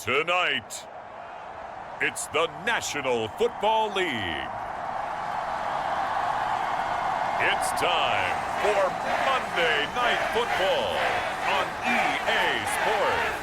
Tonight, it's the National Football League. It's time for Monday Night Football on EA Sports.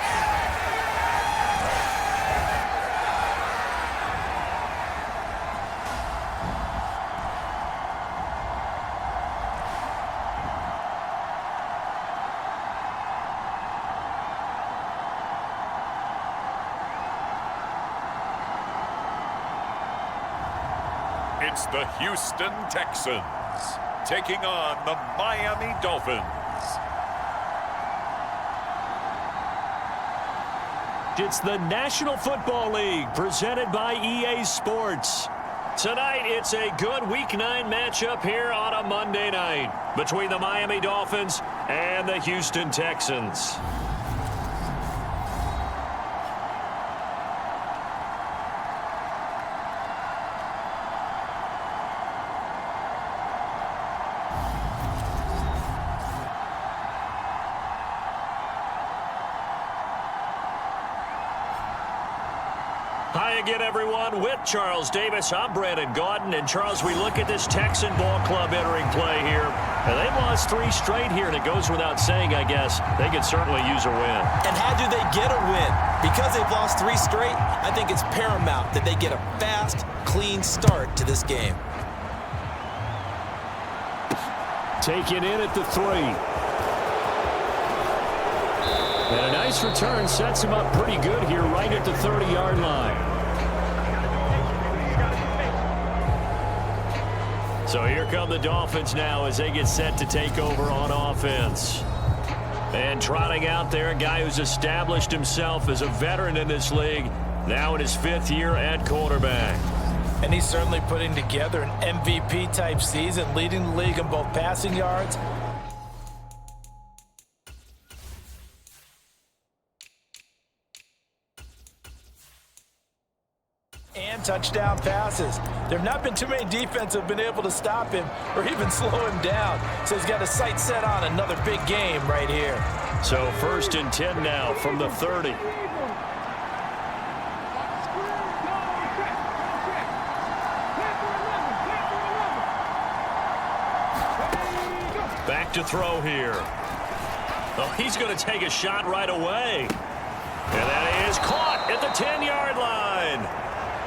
It's the Houston Texans taking on the Miami Dolphins. It's the National Football League presented by EA Sports. Tonight, it's a good Week 9 matchup here on a Monday night between the Miami Dolphins and the Houston Texans. Hi again, everyone. With Charles Davis, I'm Brandon Gaudin. And, Charles, we look at this Texan ball club entering play here. And they've lost 3 straight here, and it goes without saying, I guess, they could certainly use a win. And how do they get a win? Because they've lost 3 straight, I think it's paramount that they get a fast, clean start to this game. Taken in at the 3. And a nice return sets him up pretty good here right at the 30-yard line. So here come the Dolphins now as they get set to take over on offense. And trotting out there, a guy who's established himself as a veteran in this league, now in his 5th year at quarterback. And he's certainly putting together an MVP-type season, leading the league in both passing yards and touchdown passes. There have not been too many defenses that have been able to stop him or even slow him down. So he's got a sight set on another big game right here. So 1st and 10 now from the 30. Back to throw here. Oh, he's going to take a shot right away. And that is caught at the 10-yard line.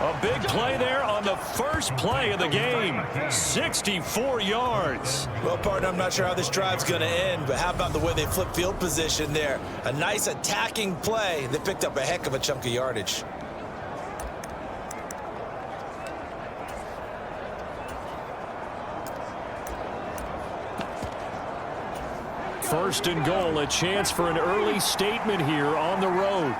A big play there on the first play of the game. 64 yards. Well, partner, I'm not sure how this drive's going to end, but how about the way they flip field position there? A nice attacking play. They picked up a heck of a chunk of yardage. First and goal, a chance for an early statement here on the road.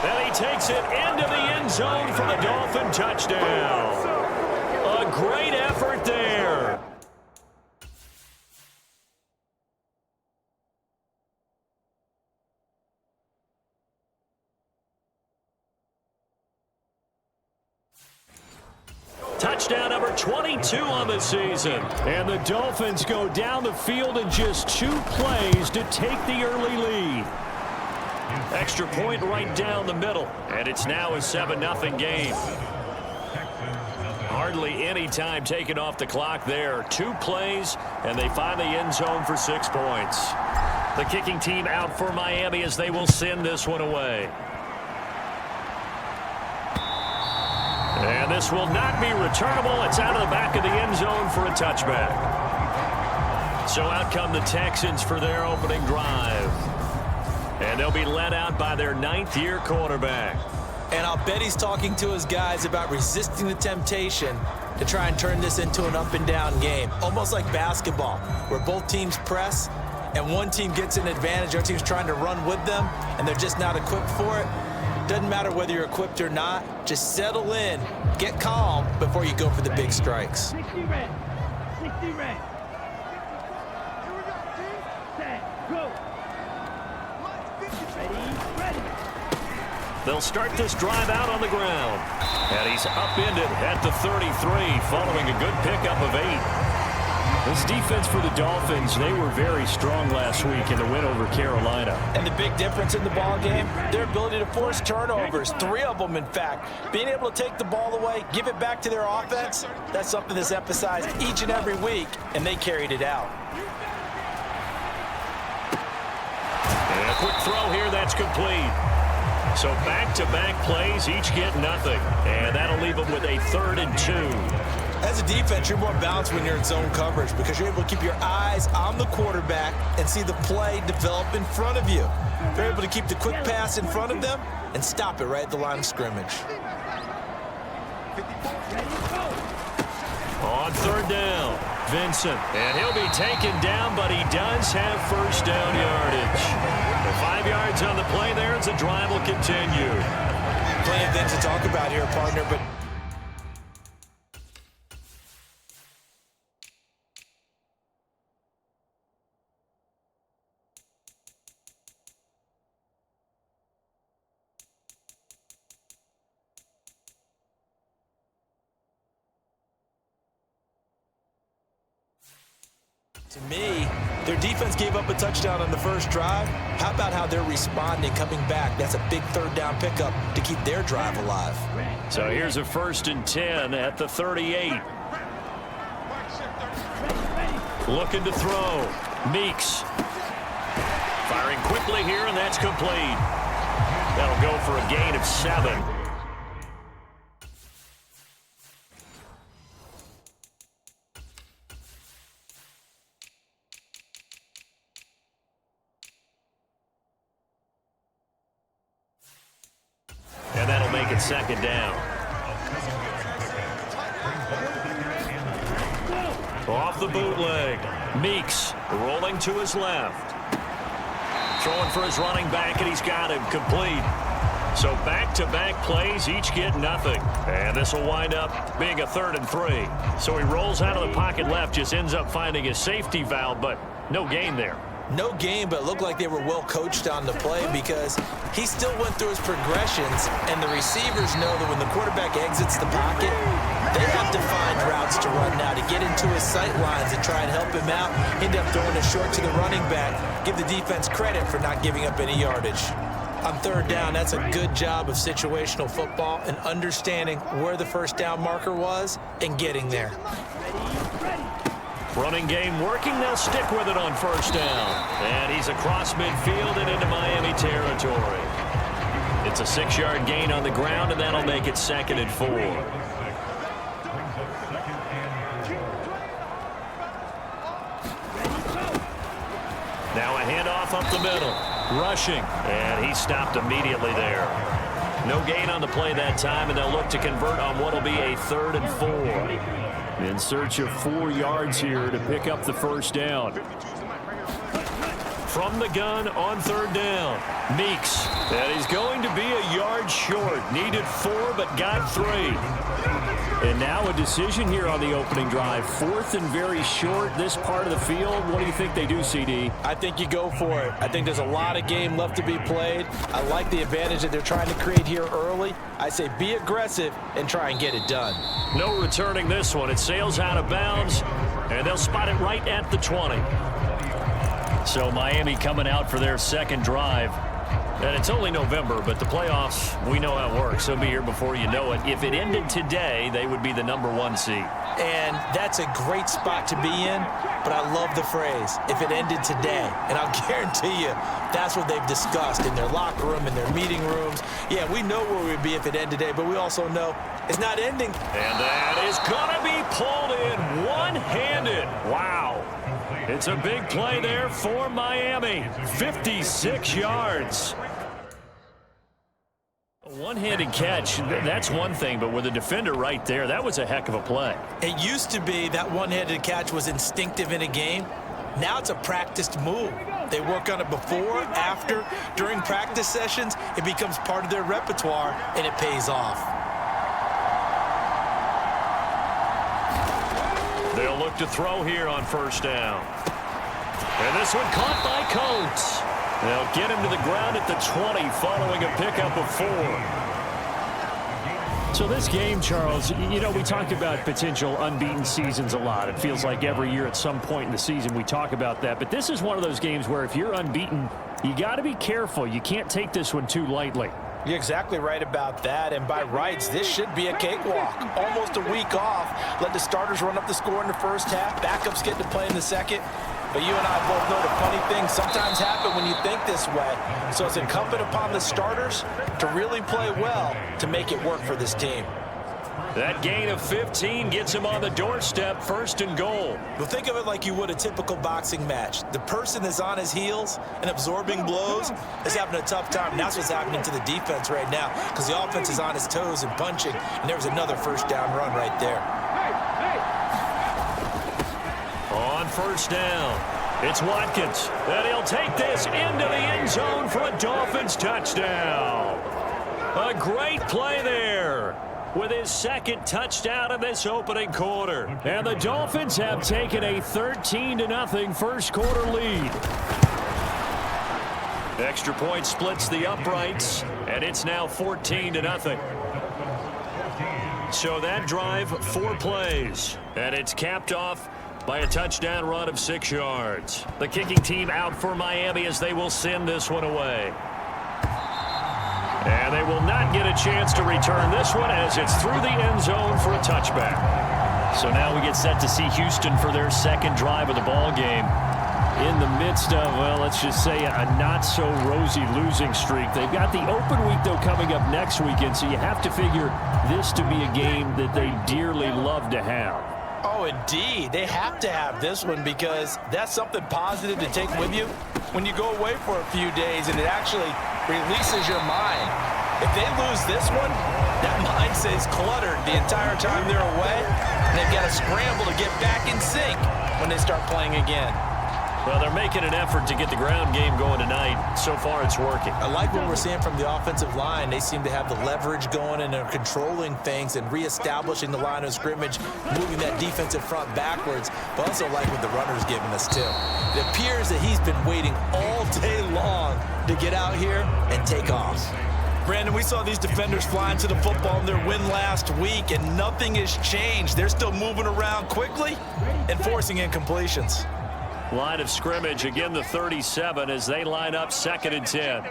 And he takes it into the end zone for the Dolphin touchdown. A great effort there. Touchdown number 22 on the season. And the Dolphins go down the field in just 2 plays to take the early lead. Extra point right down the middle. And it's now a 7-0 game. Hardly any time taken off the clock there. 2 plays, and they find the end zone for 6 points. The kicking team out for Miami as they will send this one away. And this will not be returnable. It's out of the back of the end zone for a touchback. So out come the Texans for their opening drive. And they'll be led out by their 9th-year quarterback. And I'll bet he's talking to his guys about resisting the temptation to try and turn this into an up-and-down game. Almost like basketball, where both teams press, and one team gets an advantage, the other team's trying to run with them, and they're just not equipped for it. Doesn't matter whether you're equipped or not. Just settle in, get calm before you go for the big strikes. 60 red. 60 red. Here we go, team. Set, go. Ready. They'll start this drive out on the ground. And he's upended at the 33 following a good pickup of 8. This defense for the Dolphins, they were very strong last week in the win over Carolina. And the big difference in the ball game, their ability to force turnovers, 3 of them in fact. Being able to take the ball away, give it back to their offense, that's something that's emphasized each and every week, and they carried it out. And a quick throw here, that's complete. So back-to-back plays, each get nothing. And that'll leave them with a 3rd and 2. As a defense, you're more balanced when you're in zone coverage because you're able to keep your eyes on the quarterback and see the play develop in front of you. They're able to keep the quick pass in front of them and stop it right at the line of scrimmage. On 3rd down, Vincent. And he'll be taken down, but he does have first down yardage. The 5 yards on the play there as the drive will continue. Plenty of things to talk about here, partner, but to me, their defense gave up a touchdown on the first drive. How about how they're responding, coming back? That's a big 3rd down pickup to keep their drive alive. So here's a 1st and 10 at the 38. Looking to throw. Meeks. Firing quickly here, and that's complete. That'll go for a gain of 7. And that'll make it 2nd down. Off the bootleg. Meeks rolling to his left. Throwing for his running back, and he's got him complete. So back-to-back plays, each get nothing. And this will wind up being a 3rd and 3. So he rolls out of the pocket left, just ends up finding a safety valve, but no gain there. No game, but it looked like they were well coached on the play because he still went through his progressions, and the receivers know that when the quarterback exits the pocket, they have to find routes to run now to get into his sight lines and try and help him out. End up throwing it short to the running back. Give the defense credit for not giving up any yardage. On 3rd down, that's a good job of situational football and understanding where the first down marker was and getting there. Running game working. They'll stick with it on 1st down. And he's across midfield and into Miami territory. It's a 6-yard gain on the ground, and that'll make it 2nd and 4. Now a handoff up the middle. Rushing. And he stopped immediately there. No gain on the play that time, and they'll look to convert on what will be a 3rd and 4. In search of 4 yards here to pick up the first down. From the gun on 3rd down, Meeks. And he's going to be a yard short. Needed 4, but got 3. And now a decision here on the opening drive. 4th and very short, this part of the field. What do you think they do, CD? I think you go for it. I think there's a lot of game left to be played. I like the advantage that they're trying to create here early. I say be aggressive and try and get it done. No returning this one. It sails out of bounds, and they'll spot it right at the 20. So Miami coming out for their 2nd drive. And it's only November, but the playoffs, we know how it works. They'll be here before you know it. If it ended today, they would be the #1 seed. And that's a great spot to be in, but I love the phrase, if it ended today. And I'll guarantee you, that's what they've discussed in their locker room, in their meeting rooms. Yeah, we know where we'd be if it ended today, but we also know it's not ending. And that is going to be pulled in one-handed. Wow. It's a big play there for Miami. 56 yards. A one-handed catch, that's one thing, but with a defender right there, that was a heck of a play. It used to be that one-handed catch was instinctive in a game. Now it's a practiced move. They work on it before, after, during practice sessions. It becomes part of their repertoire, and it pays off. They'll look to throw here on 1st down. And this one caught by Coates. They'll get him to the ground at the 20 following a pickup of 4. So this game, Charles, you know, we talk about potential unbeaten seasons a lot. It feels like every year at some point in the season we talk about that. But this is one of those games where if you're unbeaten, you got to be careful. You can't take this one too lightly. You're exactly right about that, and by rights, this should be a cakewalk. Almost a week off. Let the starters run up the score in the first half. Backups get to play in the second. But you and I both know the funny things sometimes happen when you think this way. So it's incumbent upon the starters to really play well to make it work for this team. That gain of 15 gets him on the doorstep, 1st and goal. Well, think of it like you would a typical boxing match. The person that's on his heels and absorbing blows is having a tough time. And that's what's happening to the defense right now because the offense is on his toes and punching. And there was another first down run right there. On 1st down, it's Watkins. And he'll take this into the end zone for a Dolphins touchdown. A great play there, with his 2nd touchdown of this opening quarter. And the Dolphins have taken a 13-0 first quarter lead. Extra point splits the uprights, and it's now 14-0. So that drive, 4 plays, and it's capped off by a touchdown run of 6 yards. The kicking team out for Miami as they will send this one away. And they will not get a chance to return this one as it's through the end zone for a touchback. So now we get set to see Houston for their 2nd drive of the ball game. In the midst of, well, let's just say a not-so-rosy losing streak. They've got the open week, though, coming up next weekend, so you have to figure this to be a game that they dearly love to have. Oh, indeed. They have to have this one because that's something positive to take with you when you go away for a few days, and it actually releases your mind. If they lose this one, that mind stays cluttered the entire time they're away, and they've got to scramble to get back in sync when they start playing again. Well, they're making an effort to get the ground game going tonight. So far, it's working. I like what we're seeing from the offensive line. They seem to have the leverage going, and they're controlling things and reestablishing the line of scrimmage, moving that defensive front backwards. But also like what the runner's giving us, too. It appears that he's been waiting all day long to get out here and take off. Brandon, we saw these defenders flying to the football in their win last week, and nothing has changed. They're still moving around quickly and forcing incompletions. Line of scrimmage, again the 37 as they line up 2nd and 10.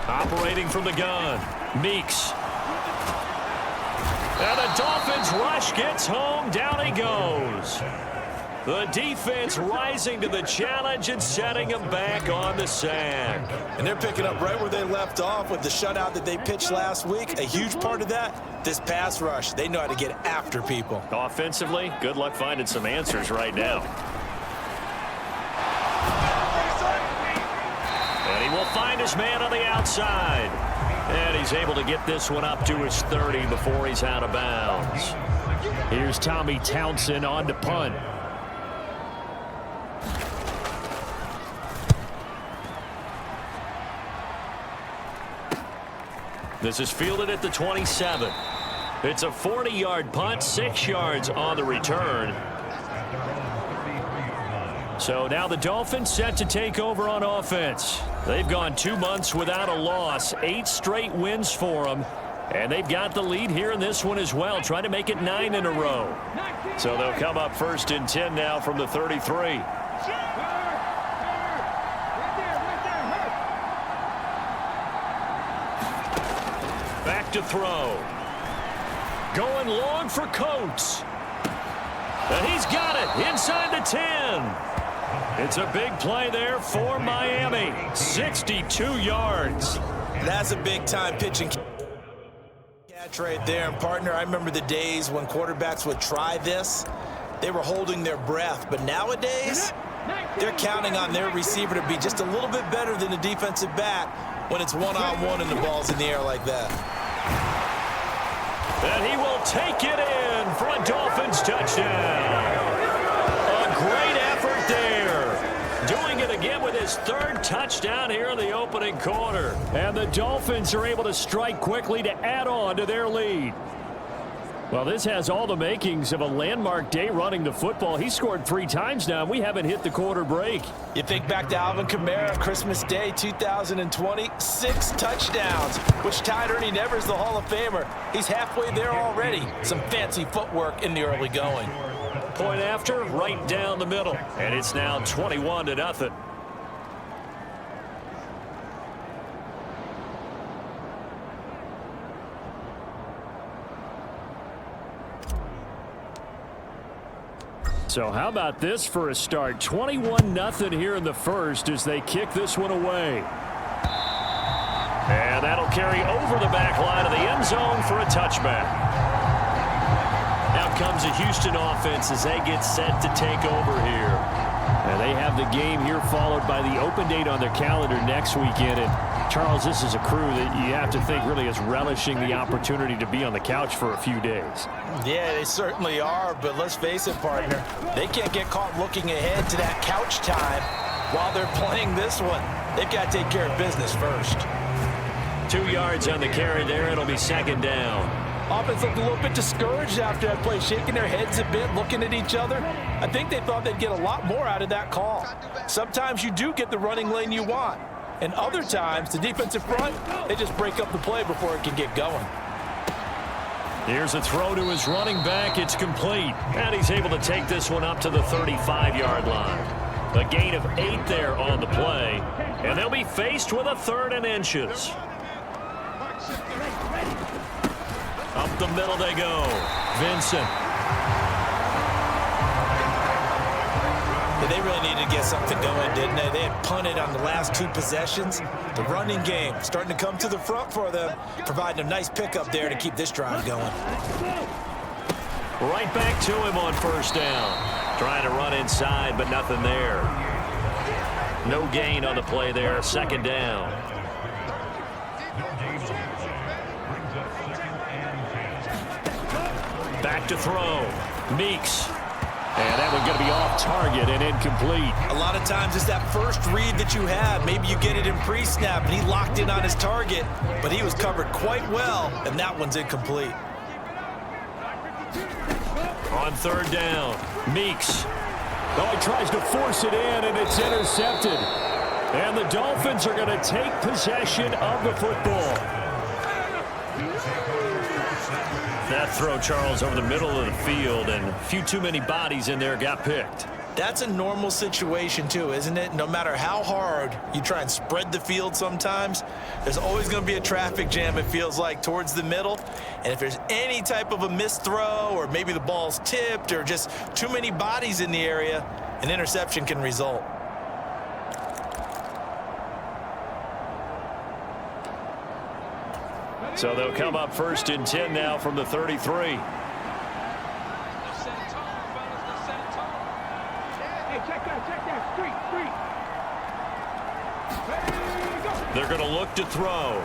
Operating from the gun, Meeks. And the Dolphins rush gets home, down he goes. The defense rising to the challenge and setting him back on the sand. And they're picking up right where they left off with the shutout that they pitched last week. A huge part of that, this pass rush. They know how to get after people. Offensively, good luck finding some answers right now. And he will find his man on the outside. And he's able to get this one up to his 30 before he's out of bounds. Here's Tommy Townsend on to punt. This is fielded at the 27. It's a 40-yard punt, 6 yards on the return. So now the Dolphins set to take over on offense. They've gone 2 months without a loss, 8 straight wins for them. And they've got the lead here in this one as well, trying to make it 9 in a row. So they'll come up 1st and 10 now from the 33. Back to throw. Going long for Coates. And he's got it inside the 10. It's a big play there for Miami. 62 yards. That's a big-time pitching catch right there. And, partner, I remember the days when quarterbacks would try this. They were holding their breath. But nowadays, they're counting on their receiver to be just a little bit better than the defensive back when it's one-on-one and the ball's in the air like that. And he will take it in for a Dolphins touchdown. A great effort there. Doing it again with his 3rd touchdown here in the opening quarter. And the Dolphins are able to strike quickly to add on to their lead. Well, this has all the makings of a landmark day running the football. He scored 3 times now, and we haven't hit the quarter break. You think back to Alvin Kamara, Christmas Day 2020, 6 touchdowns, which tied Ernie Nevers the Hall of Famer. He's halfway there already. Some fancy footwork in the early going. Point after, right down the middle. And it's now 21-0. So how about this for a start? 21-0 here in the first as they kick this one away. And that'll carry over the back line of the end zone for a touchback. Out comes the Houston offense as they get set to take over here. And they have the game here followed by the open date on their calendar next weekend. And Charles, this is a crew that you have to think really is relishing the opportunity to be on the couch for a few days. Yeah, they certainly are, but let's face it, partner. They can't get caught looking ahead to that couch time while they're playing this one. They've got to take care of business first. 2 yards on the carry there. It'll be second down. Offense looked a little bit discouraged after that play, shaking their heads a bit, looking at each other. I think they thought they'd get a lot more out of that call. Sometimes you do get the running lane you want, and other times, the defensive front, they just break up the play before it can get going. Here's a throw to his running back. It's complete, and he's able to take this one up to the 35-yard line. A gain of 8 there on the play, and they'll be faced with a 3rd and inches. Up the middle they go. Vincent. They really needed to get something going, didn't they? They had punted on the last 2 possessions. The running game starting to come to the front for them, providing a nice pickup there to keep this drive going. Right back to him on first down. Trying to run inside, but nothing there. No gain on the play there. Second down. Back to throw. Meeks. And that one's going to be off target and incomplete. A lot of times it's that first read that you have. Maybe you get it in pre-snap, and he locked in on his target, but he was covered quite well, and that one's incomplete. On third down, Meeks. Oh, he tries to force it in, and it's intercepted. And the Dolphins are going to take possession of the football. That throw, Charles, over the middle of the field, and a few too many bodies in there got picked. That's a normal situation, too, isn't it? No matter how hard you try and spread the field sometimes, there's always going to be a traffic jam, it feels like, towards the middle. And if there's any type of a missed throw, or maybe the ball's tipped, or just too many bodies in the area, an interception can result. So they'll come up 1st and 10 now from the 33. They're going to look to throw.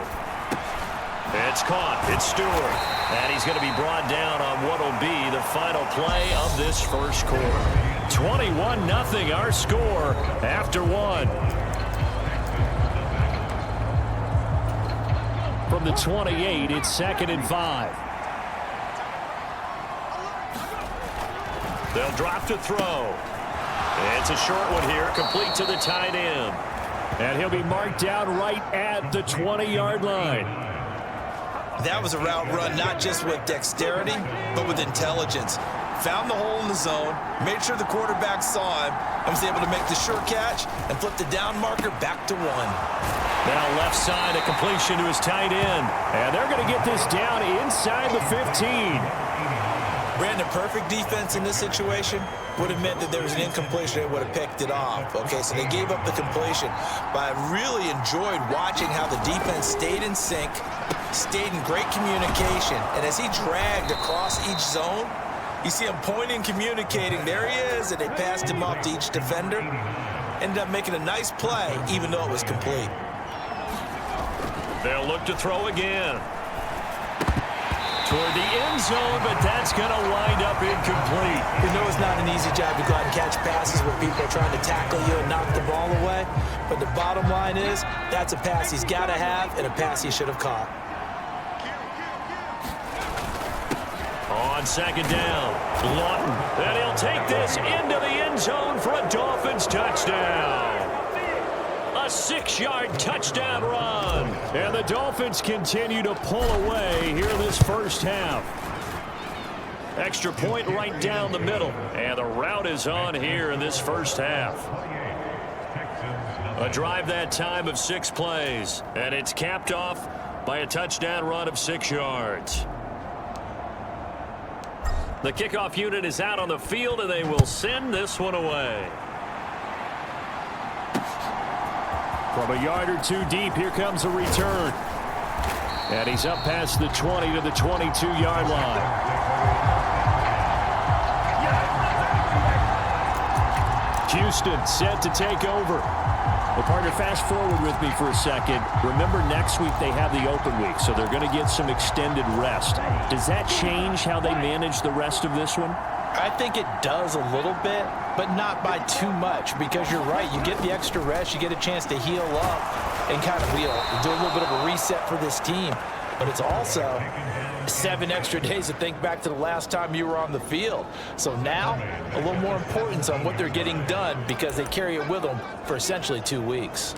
It's caught. It's Stewart. And he's going to be brought down on what will be the final play of this first quarter. 21-0 our score after 1. From the 28, it's 2nd and 5. They'll drop to throw. It's a short one here, complete to the tight end. And he'll be marked down right at the 20-yard line. That was a route run not just with dexterity, but with intelligence. Found the hole in the zone, made sure the quarterback saw him, and was able to make the sure catch and flip the down marker back to 1. Now left side, a completion to his tight end. And they're going to get this down inside the 15. Brandon, perfect defense in this situation would have meant that there was an incompletion that would have picked it off. Okay, so they gave up the completion. But I really enjoyed watching how the defense stayed in sync, stayed in great communication. And as he dragged across each zone, you see him pointing, communicating. There he is, and they passed him off to each defender. Ended up making a nice play, even though it was complete. They'll look to throw again. Toward the end zone, but that's going to wind up incomplete. We know it's not an easy job to go out and catch passes where people are trying to tackle you and knock the ball away. But the bottom line is, that's a pass he's got to have and a pass he should have caught. On second down, Lawton. And he'll take this into the end zone for a Dolphins touchdown. A 6-yard touchdown run. And the Dolphins continue to pull away here in this first half. Extra point right down the middle. And the route is on here in this first half. A drive that time of 6 plays. And it's capped off by a touchdown run of 6 yards. The kickoff unit is out on the field, and they will send this one away. From a yard or two deep, here comes a return. And he's up past the 20 to the 22-yard line. Houston set to take over. Well, partner, fast forward with me for a second. Remember, next week they have the open week, so they're going to get some extended rest. Does that change how they manage the rest of this one? I think it does a little bit, but not by too much, because you're right. You get the extra rest. You get a chance to heal up and kind of do a little bit of a reset for this team. But it's also 7 extra days to think back to the last time you were on the field. So now, a little more importance on what they're getting done because they carry it with them for essentially 2 weeks.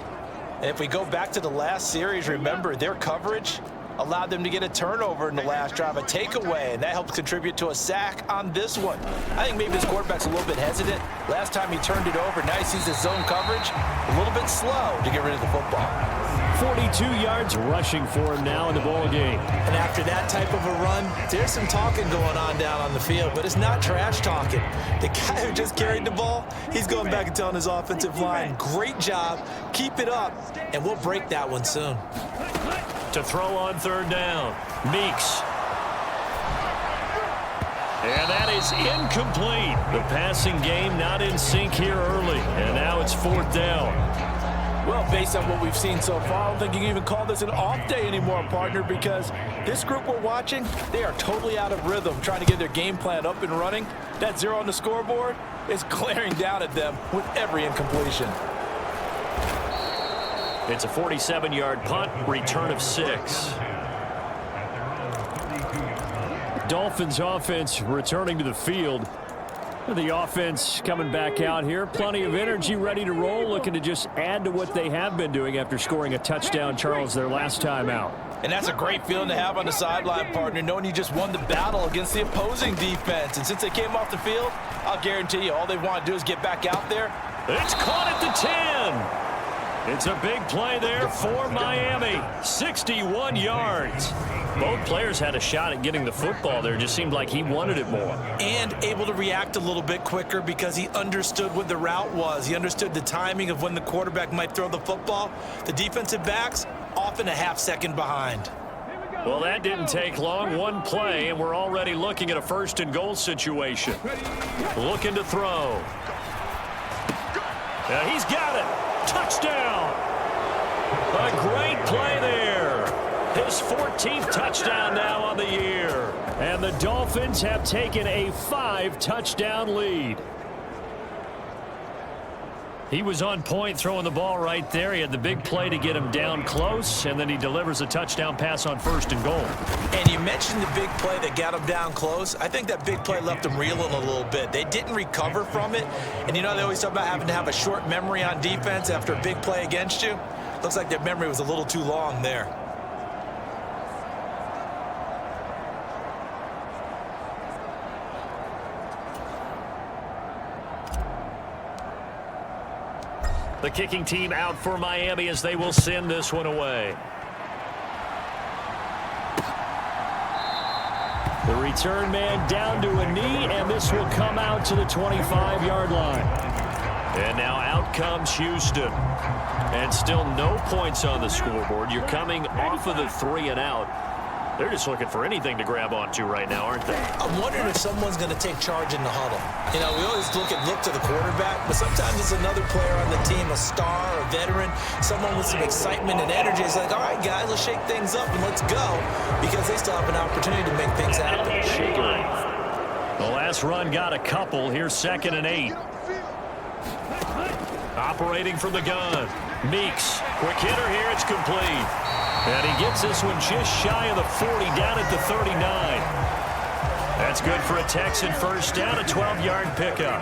And if we go back to the last series, remember, their coverage allowed them to get a turnover in the last drive, a takeaway, and that helped contribute to a sack on this one. I think maybe this quarterback's a little bit hesitant. Last time he turned it over, now he sees his zone coverage a little bit slow to get rid of the football. 42 yards rushing for him now in the ball game. And after that type of a run, there's some talking going on down on the field, but it's not trash talking. The guy who just carried the ball, he's going back and telling his offensive line, great job, keep it up, and we'll break that one soon. To throw on third down, Meeks. And that is incomplete. The passing game not in sync here early, and now it's 4th down. Well, based on what we've seen so far, I don't think you can even call this an off day anymore, partner, because this group we're watching, they are totally out of rhythm trying to get their game plan up and running. That 0 on the scoreboard is glaring down at them with every incompletion. It's a 47-yard punt, return of 6. Dolphins offense returning to the field. The offense coming back out here. Plenty of energy, ready to roll, looking to just add to what they have been doing after scoring a touchdown, Charles, their last time out. And that's a great feeling to have on the sideline, partner, knowing you just won the battle against the opposing defense. And since they came off the field, I'll guarantee you all they want to do is get back out there. It's caught at the 10. It's a big play there for Miami. 61 yards. Both players had a shot at getting the football there. It just seemed like he wanted it more. And able to react a little bit quicker because he understood what the route was. He understood the timing of when the quarterback might throw the football. The defensive backs often a half-second behind. Well, that didn't take long. One play, and we're already looking at a 1st and goal situation. Looking to throw. Now he's got it. Touchdown. A great play there. His 14th touchdown now on the year. And the Dolphins have taken a 5-touchdown lead. He was on point throwing the ball right there. He had the big play to get him down close, and then he delivers a touchdown pass on 1st and goal. And you mentioned the big play that got him down close. I think that big play left him reeling a little bit. They didn't recover from it. And you know, they always talk about having to have a short memory on defense after a big play against you. Looks like their memory was a little too long there. The kicking team out for Miami as they will send this one away. The return man down to a knee, and this will come out to the 25-yard line. And now out comes Houston. And still no points on the scoreboard. You're coming off of the 3 and out. They're just looking for anything to grab onto right now, aren't they? I'm wondering if someone's going to take charge in the huddle. You know, we always look to the quarterback, but sometimes it's another player on the team, a star, a veteran, someone with some excitement and energy. It's like, all right, guys, let's shake things up and let's go, because they still have an opportunity to make things happen. The last run got a couple. Here's 2nd and 8. Operating from the gun. Meeks, quick hitter here, it's complete. And he gets this one just shy of the 40, down at the 39. That's good for a Texan first down, a 12-yard pickup.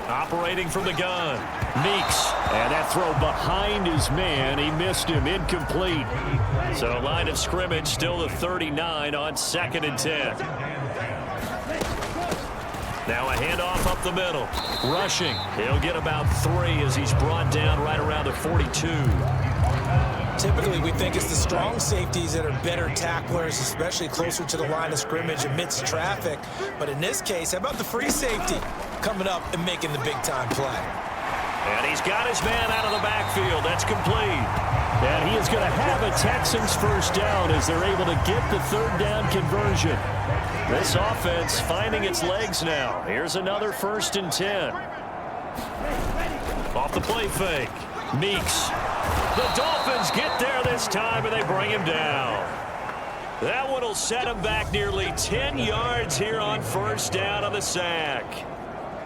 Operating from the gun, Meeks. And that throw behind his man. He missed him, incomplete. So line of scrimmage still the 39 on 2nd and 10. Now a handoff up the middle. Rushing. He'll get about 3 as he's brought down right around the 42. Typically, we think it's the strong safeties that are better tacklers, especially closer to the line of scrimmage amidst traffic. But in this case, how about the free safety coming up and making the big-time play? And he's got his man out of the backfield. That's complete. And he is going to have a Texans first down as they're able to get the 3rd down conversion. This offense finding its legs now. Here's another 1st and 10. Off the play fake. Meeks. The Dolphins get there this time, and they bring him down. That one will set him back nearly 10 yards here on 1st down on the sack.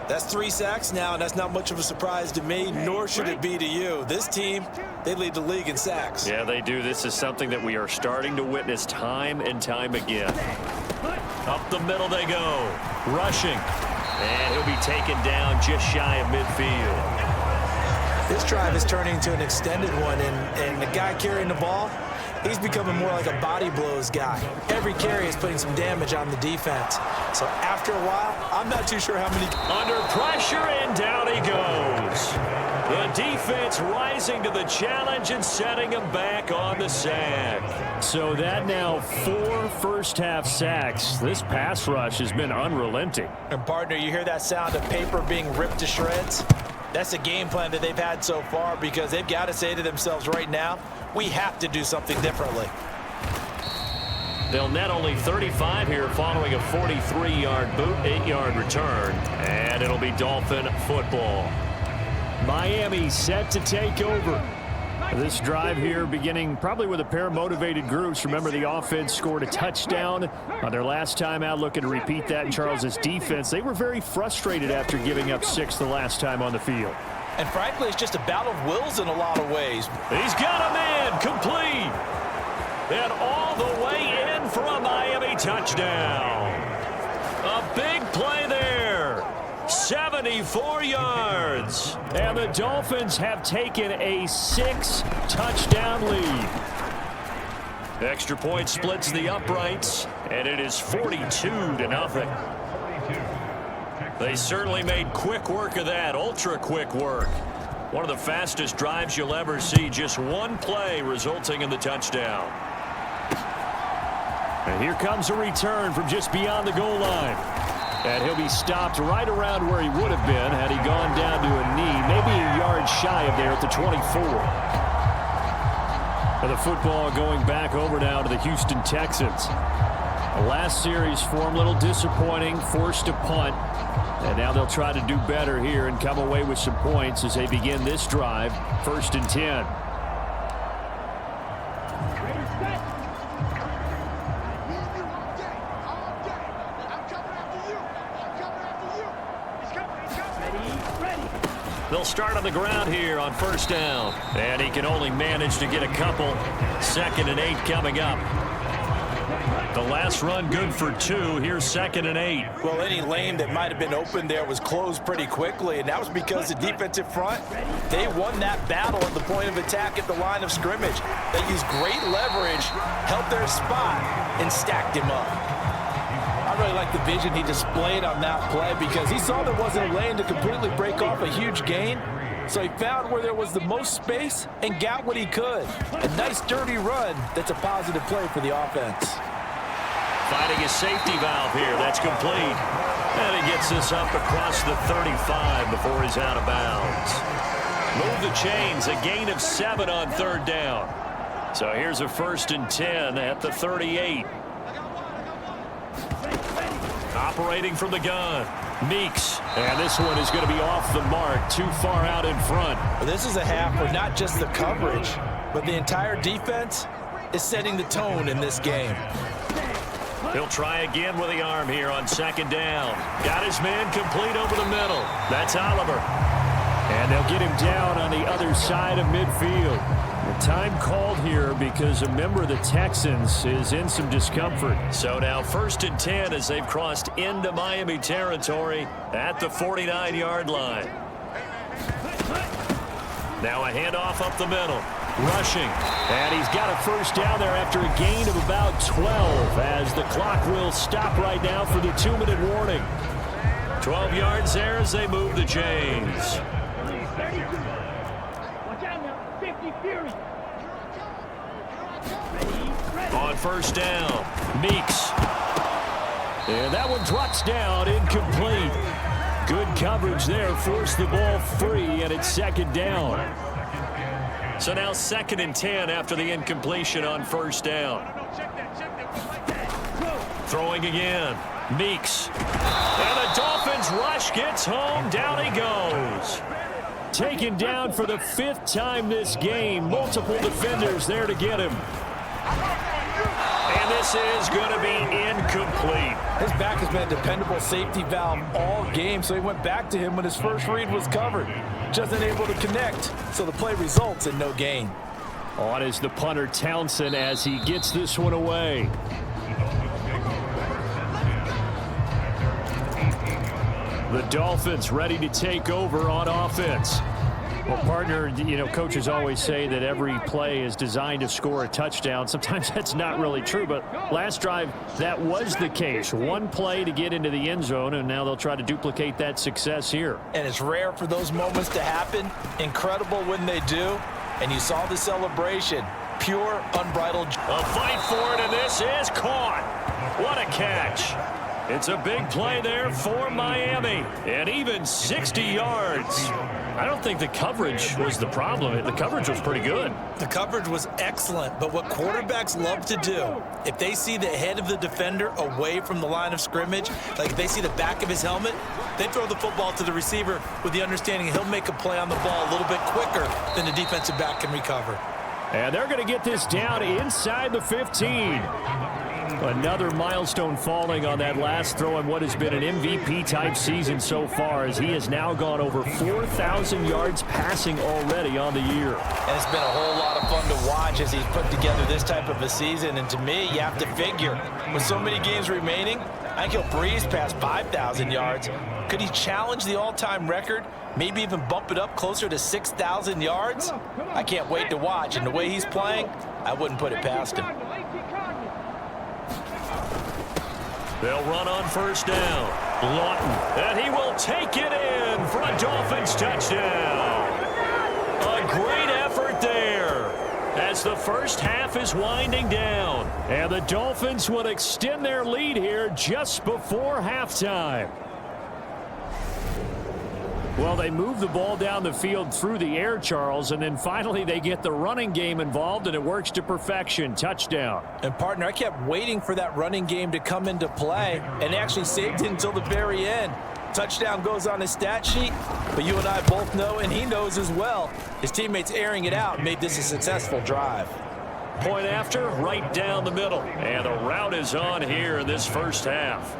That's 3 sacks now, and that's not much of a surprise to me, nor should it be to you. This team, they lead the league in sacks. Yeah, they do. This is something that we are starting to witness time and time again. Up the middle they go. Rushing. And he'll be taken down just shy of midfield. This drive is turning into an extended one, and the guy carrying the ball, he's becoming more like a body blows guy. Every carry is putting some damage on the defense. So after a while, I'm not too sure how many. Under pressure, and down he goes. The defense rising to the challenge and setting him back on the sack. So that now 4 first-half sacks. This pass rush has been unrelenting. And partner, you hear that sound of paper being ripped to shreds? That's the game plan that they've had so far, because they've got to say to themselves right now, we have to do something differently. They'll net only 35 here following a 43-yard boot, 8-yard return. And it'll be Dolphin football. Miami set to take over. This drive here beginning probably with a pair of motivated groups. Remember, the offense scored a touchdown on their last time out. Looking to repeat that in Charles' defense. They were very frustrated after giving up 6 the last time on the field. And frankly, it's just a battle of wills in a lot of ways. He's got a man complete. And all the way in for a Miami touchdown. A big play there. 74 yards. And the Dolphins have taken a 6-touchdown lead. Extra point splits the uprights, and it is 42-0. They certainly made quick work of that, ultra-quick work. One of the fastest drives you'll ever see, just one play resulting in the touchdown. And here comes a return from just beyond the goal line. And he'll be stopped right around where he would have been had he gone down to a knee, maybe a yard shy of there at the 24. And the football going back over now to the Houston Texans. The last series for him, a little disappointing, forced to punt. And now they'll try to do better here and come away with some points as they begin this drive, 1st and 10. They'll start on the ground here on 1st down. And he can only manage to get a couple. 2nd and 8 coming up. The last run good for 2. Here's 2nd and 8. Well, any lane that might have been open there was closed pretty quickly, and that was because the defensive front, they won that battle at the point of attack at the line of scrimmage. They used great leverage, held their spot, and stacked him up. I really like the vision he displayed on that play because he saw there wasn't a lane to completely break off a huge gain. So he found where there was the most space and got what he could. A nice dirty run that's a positive play for the offense. Finding his safety valve here. That's complete. And he gets this up across the 35 before he's out of bounds. Move the chains. A gain of 7 on 3rd down. So here's a 1st and 10 at the 38. Operating from the gun, Meeks. And this one is going to be off the mark, too far out in front. Well, this is a half where not just the coverage, but the entire defense is setting the tone in this game. He'll try again with the arm here on 2nd down. Got his man complete over the middle. That's Oliver. And they'll get him down on the other side of midfield. The Time called here because a member of the Texans is in some discomfort. So now 1st and 10 as they've crossed into Miami territory at the 49-yard line. Now a handoff up the middle. Rushing. And he's got a first down there after a gain of about 12 as the clock will stop right now for the 2-minute warning. 12 yards there as they move the chains. Watch out now. 50 Fury. On first down, Meeks. And that one drops down, incomplete. Good coverage there, forced the ball free, and it's 2nd down. So now 2nd and 10 after the incompletion on first down. Throwing again, Meeks. And the Dolphins rush gets home, down he goes. Taken down for the 5th time this game. Multiple defenders there to get him. And this is going to be incomplete. His back has been a dependable safety valve all game, so he went back to him when his first read was covered. Just unable to connect, so the play results in no gain. On is the punter Townsend as he gets this one away. The Dolphins ready to take over on offense. Well, partner, you know, coaches always say that every play is designed to score a touchdown. Sometimes that's not really true, but last drive, that was the case. One play to get into the end zone, and now they'll try to duplicate that success here. And it's rare for those moments to happen. Incredible when they do. And you saw the celebration. Pure, unbridled. A fight for it, and this is caught. What a catch. It's a big play there for Miami, and even 60 yards. I don't think the coverage was the problem. The coverage was pretty good. The coverage was excellent, but what quarterbacks love to do, if they see the head of the defender away from the line of scrimmage, like if they see the back of his helmet, they throw the football to the receiver with the understanding he'll make a play on the ball a little bit quicker than the defensive back can recover. And they're going to get this down inside the 15. Another milestone falling on that last throw in what has been an MVP-type season so far, as he has now gone over 4,000 yards passing already on the year. And it's been a whole lot of fun to watch as he's put together this type of a season. And to me, you have to figure, with so many games remaining, I think he'll breeze past 5,000 yards. Could he challenge the all-time record? Maybe even bump it up closer to 6,000 yards? I can't wait to watch. And the way he's playing, I wouldn't put it past him. They'll run on first down. Lawton, and he will take it in for a Dolphins touchdown. A great effort there as the first half is winding down. And the Dolphins will extend their lead here just before halftime. Well, they move the ball down the field through the air, Charles, and then finally they get the running game involved, and it works to perfection. Touchdown. And, partner, I kept waiting for that running game to come into play, and actually saved it until the very end. Touchdown goes on his stat sheet, but you and I both know, and he knows as well, his teammates airing it out made this a successful drive. Point after, right down the middle. And the route is on here in this first half.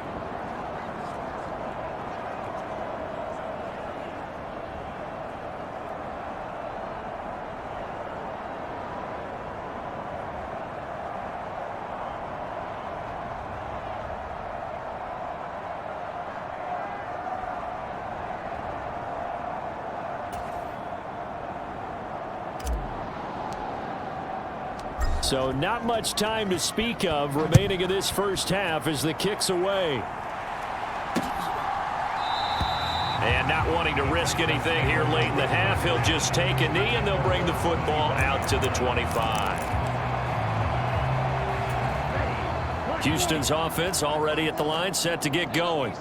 So not much time to speak of remaining in this first half as the kick's away. And not wanting to risk anything here late in the half, he'll just take a knee and they'll bring the football out to the 25. Houston's offense already at the line, set to get going.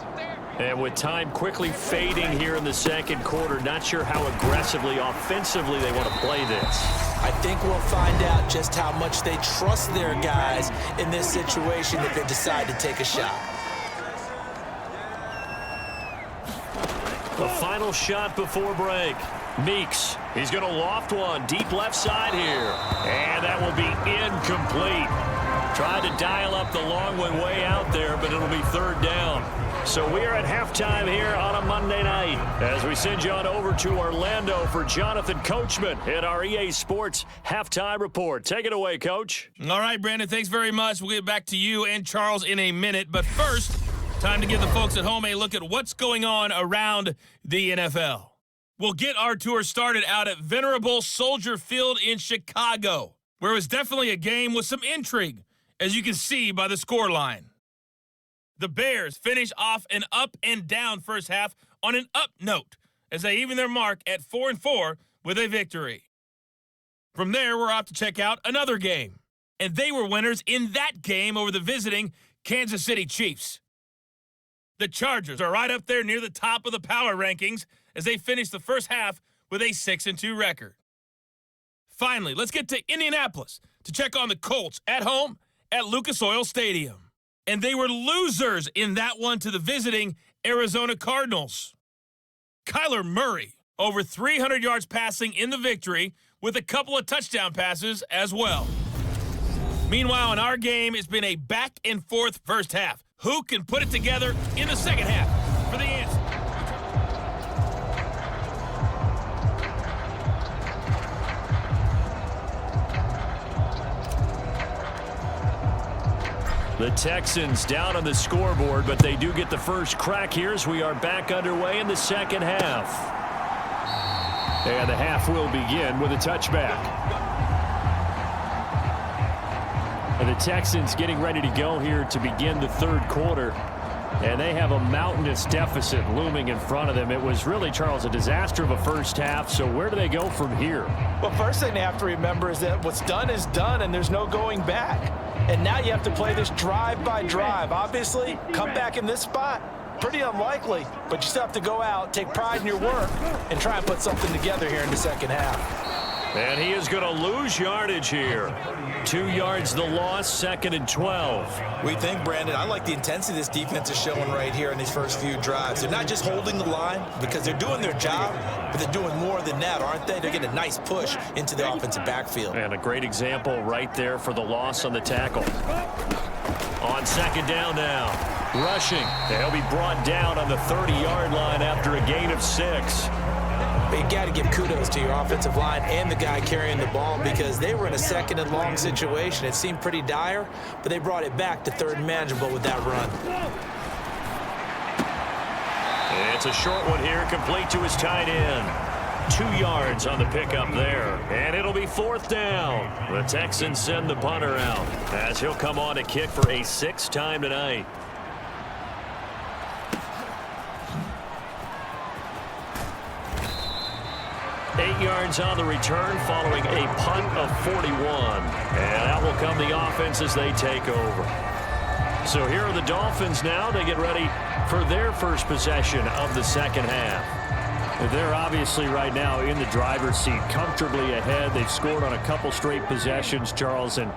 And with time quickly fading here in the second quarter, not sure how aggressively, offensively they want to play this. I think we'll find out just how much they trust their guys in this situation if they decide to take a shot. The final shot before break. Meeks, he's going to loft one deep left side here. And that will be incomplete. Tried to dial up the long one way out there, but it'll be third down. So we are at halftime here on a Monday night as we send you on over to Orlando for Jonathan Coachman at our EA Sports Halftime Report. Take it away, Coach. All right, Brandon, thanks very much. We'll get back to you and Charles in a minute. But first, time to give the folks at home a look at what's going on around the NFL. We'll get our tour started out at venerable Soldier Field in Chicago, where it was definitely a game with some intrigue, as you can see by the scoreline. The Bears finish off an up and down first half on an up note as they even their mark at 4-4 with a victory. From there, we're off to check out another game, and they were winners in that game over the visiting Kansas City Chiefs. The Chargers are right up there near the top of the power rankings as they finish the first half with a 6-2 record. Finally, let's get to Indianapolis to check on the Colts at home at Lucas Oil Stadium. And they were losers in that one to the visiting Arizona Cardinals. Kyler Murray, over 300 yards passing in the victory with a couple of touchdown passes as well. Meanwhile, in our game, it's been a back-and-forth first half. Who can put it together in the second half? For the answer. The Texans down on the scoreboard, but they do get the first crack here as we are back underway in the second half. And the half will begin with a touchback. And the Texans getting ready to go here to begin the third quarter. And they have a mountainous deficit looming in front of them. It was really, Charles, a disaster of a first half. So where do they go from here? Well, first thing they have to remember is that what's done is done, and there's no going back. And now you have to play this drive by drive. Obviously, come back in this spot, pretty unlikely. But you still have to go out, take pride in your work, and try and put something together here in the second half. And he is going to lose yardage here. 2 yards the loss, 2nd and 12. We think, Brandon, I like the intensity this defense is showing right here in these first few drives. They're not just holding the line because they're doing their job, but they're doing more than that, aren't they? They're getting a nice push into the offensive backfield. And a great example right there for the loss on the tackle. On second down now, rushing. They'll be brought down on the 30-yard line after a gain of 6. But you got to give kudos to your offensive line and the guy carrying the ball because they were in a second and long situation. It seemed pretty dire, but they brought it back to third and manageable with that run. It's a short one here, complete to his tight end. 2 yards on the pickup there, and it'll be 4th down. The Texans send the punter out as he'll come on to kick for a 6th time tonight. Eight yards on the return following a punt of 41. And out will come the offense as they take over. So here are the Dolphins now. They get ready for their first possession of the second half. They're obviously right now in the driver's seat, comfortably ahead. They've scored on a couple straight possessions, Charles, and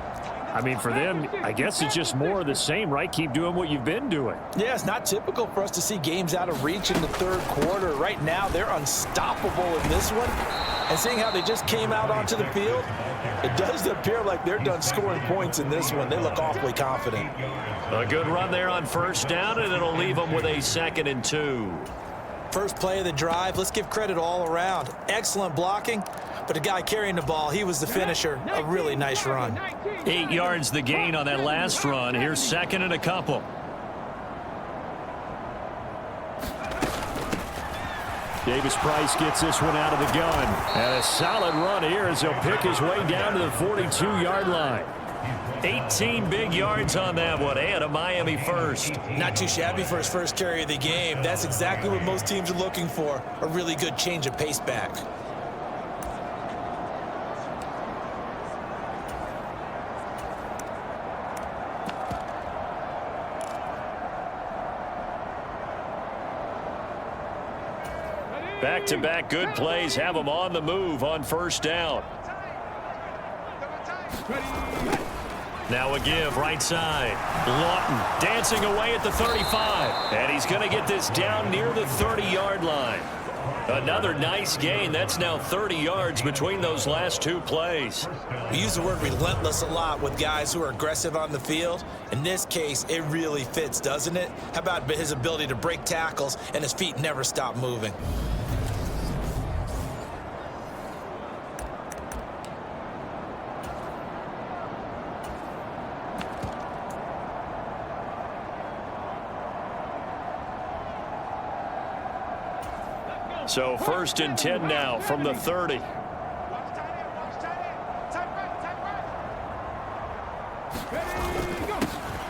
I mean, for them, I guess it's just more of the same, right? Keep doing what you've been doing. Yeah, it's not typical for us to see games out of reach in the third quarter. Right now, they're unstoppable in this one. And seeing how they just came out onto the field, it does appear like they're done scoring points in this one. They look awfully confident. A good run there on first down, and it'll leave them with a 2nd and 2. First play of the drive, let's give credit all around. Excellent blocking, but the guy carrying the ball, he was the finisher. A really nice run. 8 yards the gain on that last run. Here's 2nd and a couple. Davis Price gets this one out of the gun. And a solid run here as he'll pick his way down to the 42-yard line. 18 big yards on that one, and a Miami first. Not too shabby for his first carry of the game. That's exactly what most teams are looking for, a really good change of pace back. Back-to-back good plays have them on the move on first down. Now a give right side. Lawton dancing away at the 35. And he's going to get this down near the 30-yard line. Another nice gain. That's now 30 yards between those last two plays. We use the word relentless a lot with guys who are aggressive on the field. In this case, it really fits, doesn't it? How about his ability to break tackles and his feet never stop moving? So 1st and 10 now from the 30.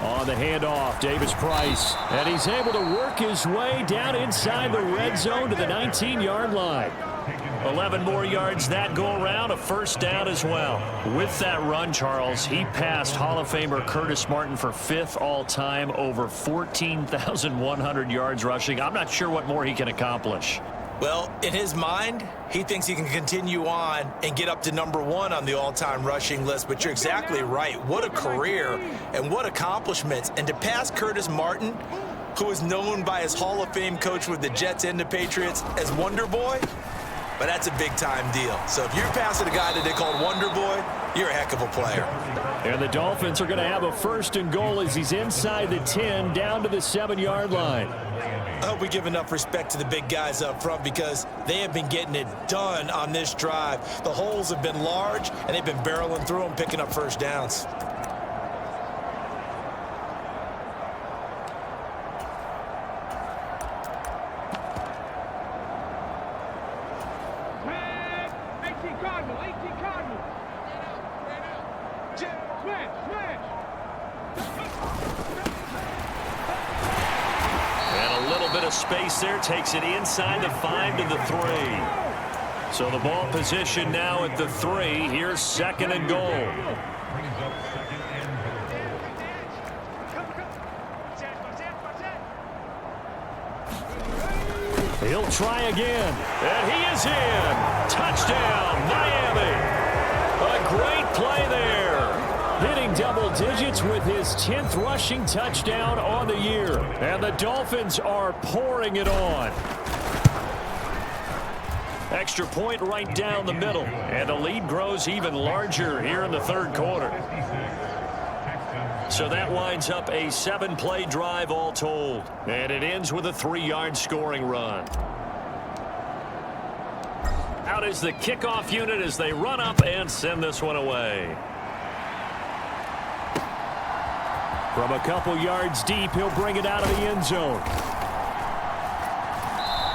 On the handoff, Davis Price. And he's able to work his way down inside the red zone to the 19-yard line. 11 more yards that go around, a first down as well. With that run, Charles, he passed Hall of Famer Curtis Martin for 5th all-time, over 14,100 yards rushing. I'm not sure what more he can accomplish. Well, in his mind, he thinks he can continue on and get up to number 1 on the all-time rushing list. But you're exactly right. What a career and what accomplishments. And to pass Curtis Martin, who is known by his Hall of Fame coach with the Jets and the Patriots as Wonder Boy, but that's a big-time deal. So if you're passing a guy that they called Wonder Boy, you're a heck of a player. And the Dolphins are going to have a 1st and goal as he's inside the 10, down to the 7-yard line. I hope we give enough respect to the big guys up front because they have been getting it done on this drive. The holes have been large, and they've been barreling through them, picking up first downs. Space there, takes it inside the 5 to the 3. So the ball position now at the 3. Here's 2nd and goal. He'll try again, and he is in. Touchdown, Miami. A great play there. Hitting double digits with his 10th rushing touchdown on the year. And the Dolphins are pouring it on. Extra point right down the middle. And the lead grows even larger here in the 3rd quarter. So that winds up a 7-play drive all told. And it ends with a 3-yard scoring run. Out is the kickoff unit as they run up and send this one away. From a couple yards deep, he'll bring it out of the end zone.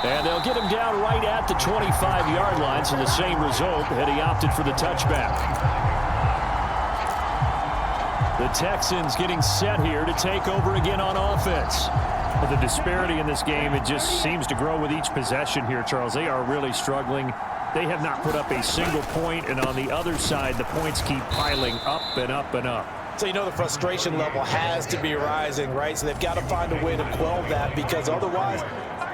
And they'll get him down right at the 25-yard line, so the same result, and he opted for the touchback. The Texans getting set here to take over again on offense. But the disparity in this game, it just seems to grow with each possession here, Charles. They are really struggling. They have not put up a single point, and on the other side, the points keep piling up and up and up. So you know the frustration level has to be rising, right? So they've got to find a way to quell that because otherwise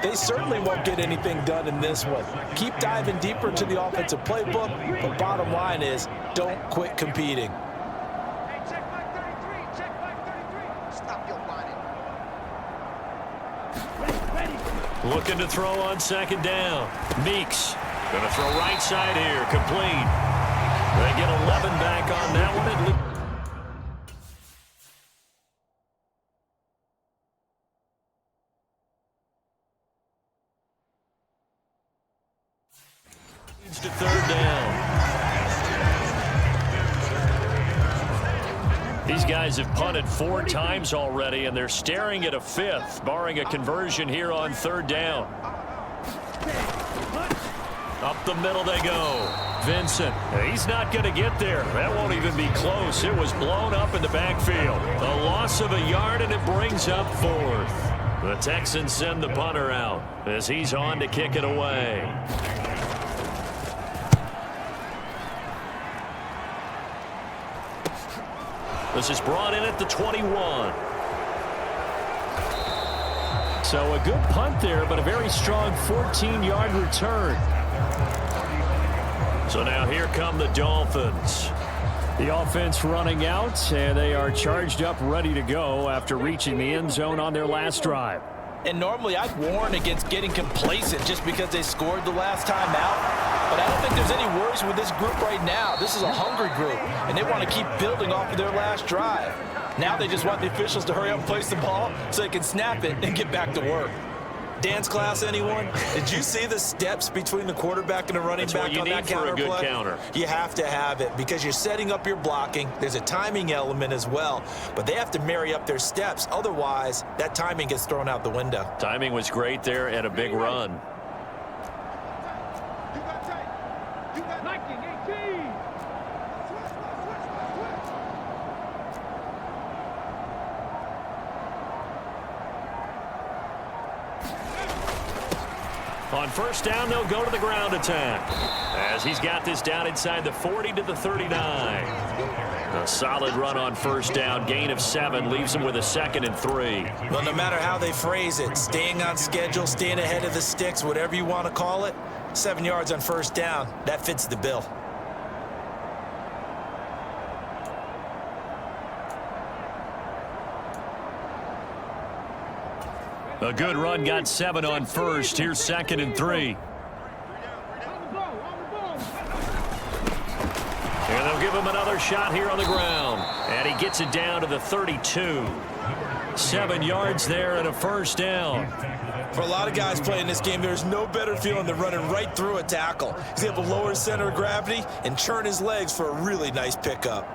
they certainly won't get anything done in this one. Keep diving deeper into the offensive playbook, but bottom line is don't quit competing. Hey, check back 33, check back 33. Stop your whining. Ready. Looking to throw on 2nd down. Meeks going to throw right side here, complete. They get 11 back on that one. To 3rd down. These guys have punted 4 times already, and they're staring at a 5th, barring a conversion here on 3rd down. Up the middle they go. Vincent, he's not going to get there. That won't even be close. It was blown up in the backfield. A loss of a yard, and it brings up 4th. The Texans send the punter out as he's on to kick it away. This is brought in at the 21. So a good punt there, but a very strong 14-yard return. So now here come the Dolphins. The offense running out, and they are charged up, ready to go after reaching the end zone on their last drive. And normally I'd warn against getting complacent just because they scored the last time out. But I don't think there's any worries with this group right now. This is a hungry group, and they want to keep building off of their last drive. Now they just want the officials to hurry up and place the ball so they can snap it and get back to work. Dance class, anyone? Did you see the steps between the quarterback and the running back on that counter play? That's what you need for a good counter. You have to have it because you're setting up your blocking. There's a timing element as well, but they have to marry up their steps. Otherwise, that timing gets thrown out the window. Timing was great there and a big run. On first down, they'll go to the ground attack as he's got this down inside the 40 to the 39. A solid run on first down. Gain of 7 leaves him with a 2nd and 3. Well, no matter how they phrase it, staying on schedule, staying ahead of the sticks, whatever you want to call it, 7 yards on first down, that fits the bill. A good run, got 7 on first. Here's 2nd and 3. And they'll give him another shot here on the ground. And he gets it down to the 32. 7 yards there and a first down. For a lot of guys playing this game, there's no better feeling than running right through a tackle. He's able to lower his center of gravity and churn his legs for a really nice pickup.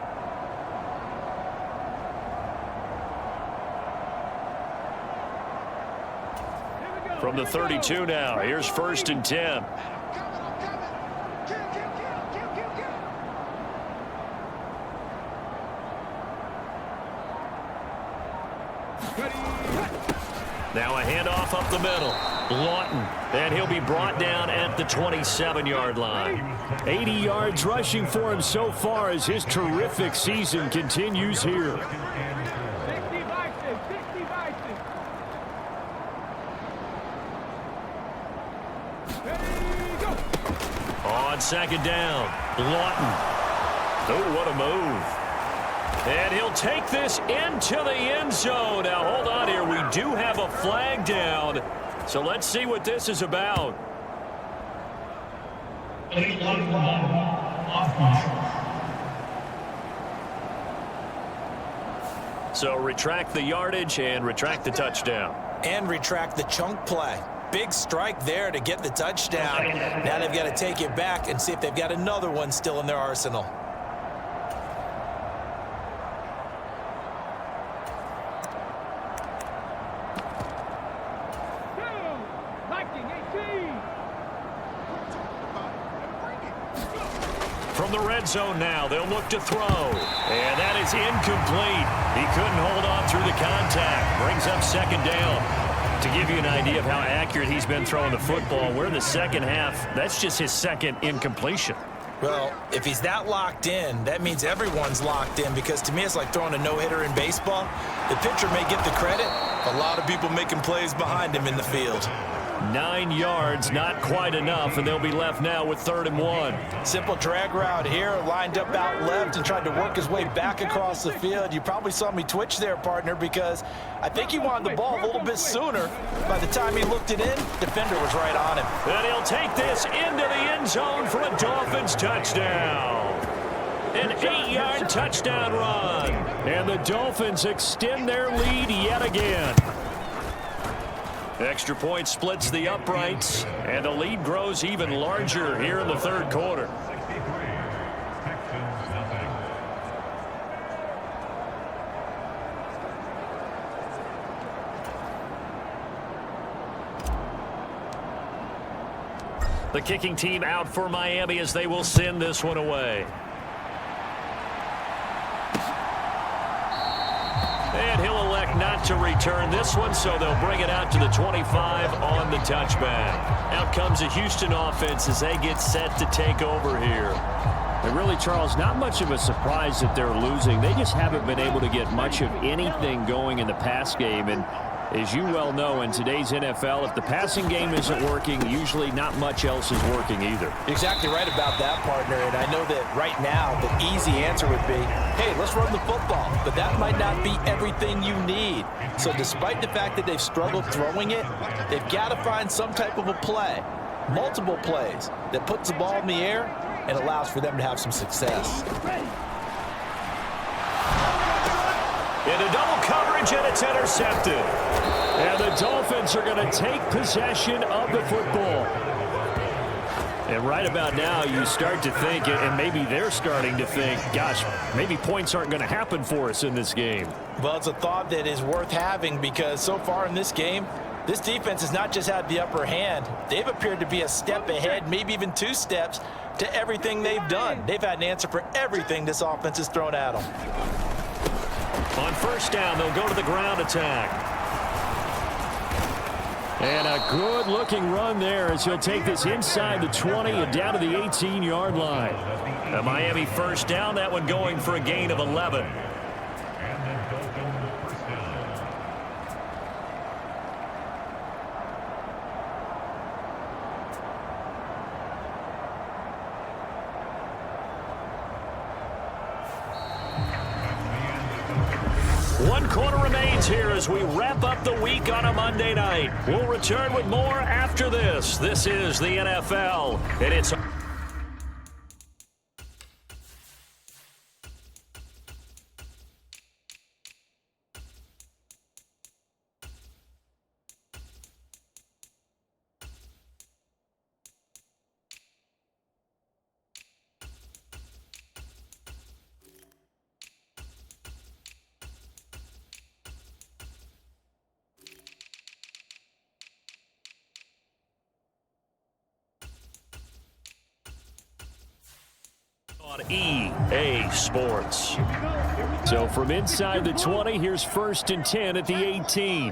From the 32 now, here's 1st and 10. Now a handoff up the middle. Lawton, and he'll be brought down at the 27-yard line. 80 yards rushing for him so far as his terrific season continues here. On 2nd down, Lawton. Oh, what a move. And he'll take this into the end zone. Now, hold on here. We do have a flag down. So let's see what this is about. So retract the yardage and retract the touchdown. And retract the chunk play. Big strike there to get the touchdown. Now they've got to take it back and see if they've got another one still in their arsenal. From the red zone now, they'll look to throw. And that is incomplete. He couldn't hold on through the contact. Brings up 2nd down. To give you an idea of how accurate he's been throwing the football, we're in the second half. That's just his 2nd incompletion. Well, if he's that locked in, that means everyone's locked in, because to me it's like throwing a no-hitter in baseball. The pitcher may get the credit. A lot of people making plays behind him in the field. 9 yards, not quite enough, and they'll be left now with 3rd and 1. Simple drag route here, lined up out left and tried to work his way back across the field. You probably saw me twitch there, partner, because I think he wanted the ball a little bit sooner. By the time he looked it in, defender was right on him. And he'll take this into the end zone for a Dolphins touchdown. An 8-yard touchdown run. And the Dolphins extend their lead yet again. Extra point splits the uprights, and the lead grows even larger here in the 3rd quarter. The kicking team out for Miami as they will send this one away. And he'll elect not to return this one, so they'll bring it out to the 25 on the touchback. Out comes the Houston offense as they get set to take over here. And really, Charles, not much of a surprise that they're losing. They just haven't been able to get much of anything going in the pass game. And As you well know, in today's NFL, if the passing game isn't working, usually not much else is working either. Exactly right about that, partner. And I know that right now the easy answer would be, hey, let's run the football. But that might not be everything you need. So despite the fact that they've struggled throwing it, they've got to find some type of a play, multiple plays, that puts the ball in the air and allows for them to have some success. Into double coverage, and it's intercepted. And the Dolphins are going to take possession of the football. And right about now, you start to think, and maybe they're starting to think, gosh, maybe points aren't going to happen for us in this game. Well, it's a thought that is worth having because so far in this game, this defense has not just had the upper hand. They've appeared to be a step ahead, maybe even 2 steps, to everything they've done. They've had an answer for everything this offense has thrown at them. On first down, they'll go to the ground attack. And a good-looking run there as he'll take this inside the 20 and down to the 18-yard line. A Miami first down, that one going for a gain of 11. One quarter remains here as we wrap up the week on a Monday night. We'll return with more after this. This is the NFL, and it's... on EA Sports. So from inside the 20, here's 1st and 10 at the 18.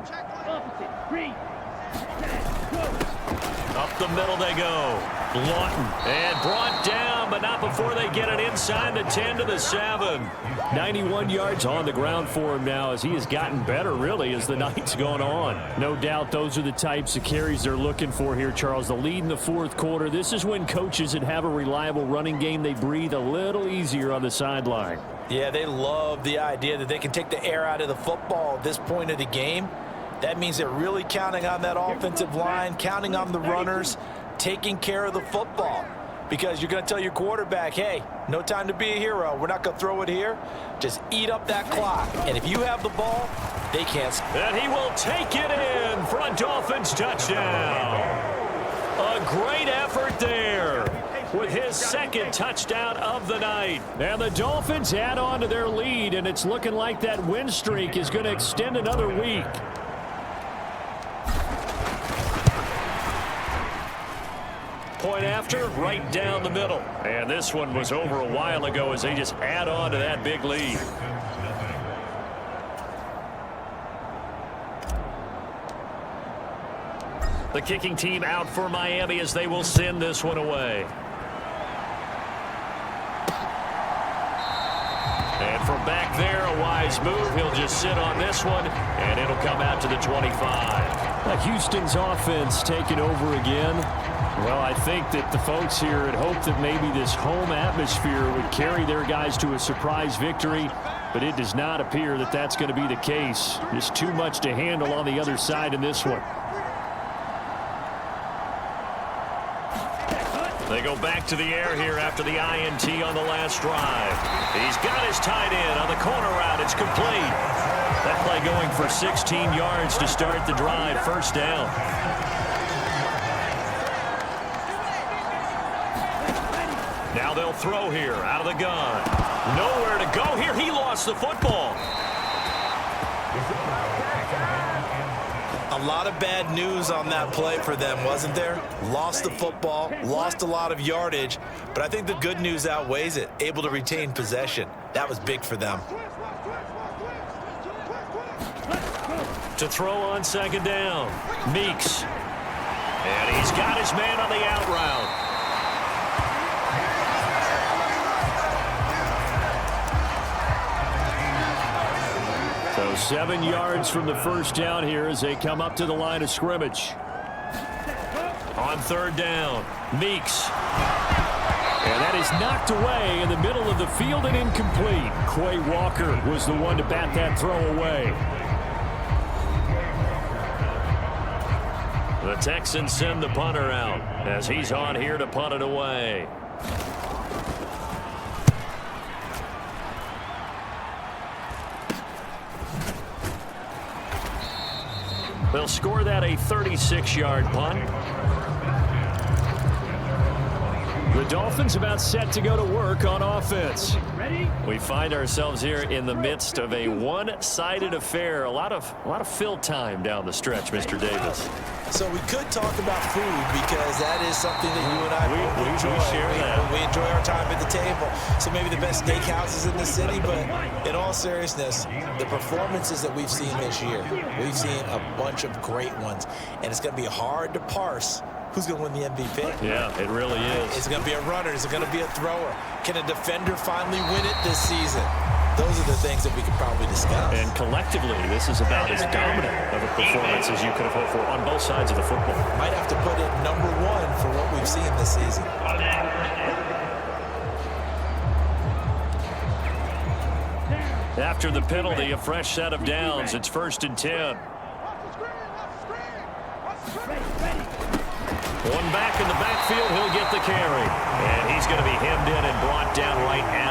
Up the middle they go. Lawton, and brought down, but not before they get it inside the 10 to the 7. 91 yards on the ground for him now as he has gotten better, really, as the night's gone on. No doubt those are the types of carries they're looking for here, Charles. The lead in the 4th quarter. This is when coaches that have a reliable running game, they breathe a little easier on the sideline. Yeah, they love the idea that they can take the air out of the football at this point of the game. That means they're really counting on that offensive line, counting on the runners, taking care of the football. Because you're going to tell your quarterback, hey, no time to be a hero. We're not going to throw it here. Just eat up that clock. And if you have the ball, they can't. And he will take it in for a Dolphins touchdown. A great effort there with his 2nd touchdown of the night. And the Dolphins add on to their lead, and it's looking like that win streak is going to extend another week. Point after, right down the middle. And this one was over a while ago as they just add on to that big lead. The kicking team out for Miami as they will send this one away. And from back there, a wise move. He'll just sit on this one, and it'll come out to the 25. Houston's offense taking over again. Well, I think that the folks here had hoped that maybe this home atmosphere would carry their guys to a surprise victory, but it does not appear that that's going to be the case. Just too much to handle on the other side in this one. They go back to the air here after the INT on the last drive. He's got his tight end on the corner route. It's complete. That play going for 16 yards to start the drive. 1st down. Now they'll throw here out of the gun. Nowhere to go here. He lost the football. A lot of bad news on that play for them, wasn't there? Lost the football, lost a lot of yardage, but I think the good news outweighs it. Able to retain possession. That was big for them. To throw on 2nd down, Meeks. And he's got his man on the out route. So 7 yards from the first down here as they come up to the line of scrimmage. On third down, Meeks. And that is knocked away in the middle of the field and incomplete. Quay Walker was the one to bat that throw away. The Texans send the punter out as he's on here to punt it away. They'll score that a 36-yard punt. The Dolphins about set to go to work on offense. We find ourselves here in the midst of a one-sided affair. A lot of fill time down the stretch, Mr. Davis. So we could talk about food because that is something that you and I we enjoy. share that. We enjoy our time at the table. So maybe the best steakhouses in the city, but in all seriousness, the performances that we've seen this year, we've seen a bunch of great ones, and it's going to be hard to parse who's going to win the MVP. Yeah, it really is. Is it going to be a runner? Is it going to be a thrower? Can a defender finally win it this season? Those are the things that we could probably discuss. And collectively, this is about as dominant of a performance as you could have hoped for on both sides of the football. Might have to put it number one for what we've seen this season. After the penalty, a fresh set of downs. It's 1st and 10. One back in the backfield, he'll get the carry. And he's going to be hemmed in and brought down right at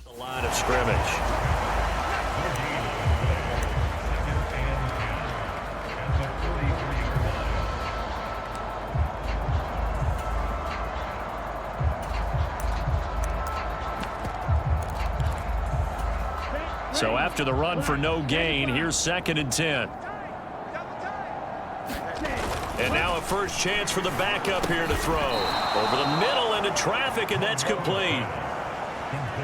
the line of scrimmage. So after the run for no gain, here's 2nd and 10. And now a first chance for the backup here to throw. Over the middle into traffic, and that's complete.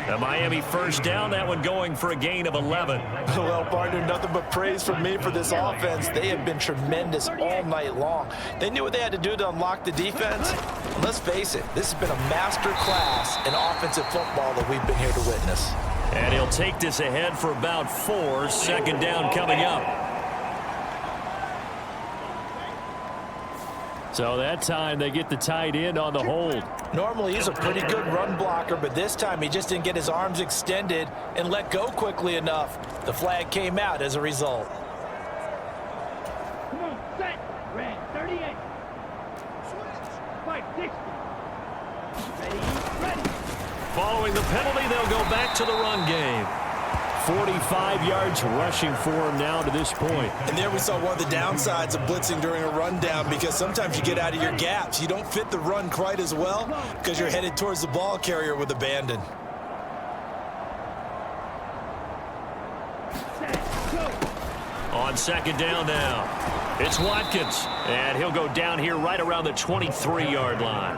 The Miami first down, that one going for a gain of 11. Well, partner, nothing but praise from me for this offense. They have been tremendous all night long. They knew what they had to do to unlock the defense. And let's face it, this has been a master class in offensive football that we've been here to witness. And he'll take this ahead for about 4. 2nd down coming up. So that time they get the tight end on the hold. Normally he's a pretty good run blocker, but this time he just didn't get his arms extended and let go quickly enough. The flag came out as a result. Come on, set. Red 38. Fight 60. Ready. Following the penalty, they'll go back to the run game. 45 yards rushing for him now to this point. And there we saw one of the downsides of blitzing during a rundown, because sometimes you get out of your gaps. You don't fit the run quite as well because you're headed towards the ball carrier with abandon. On 2nd down now, it's Watkins. And he'll go down here right around the 23-yard line.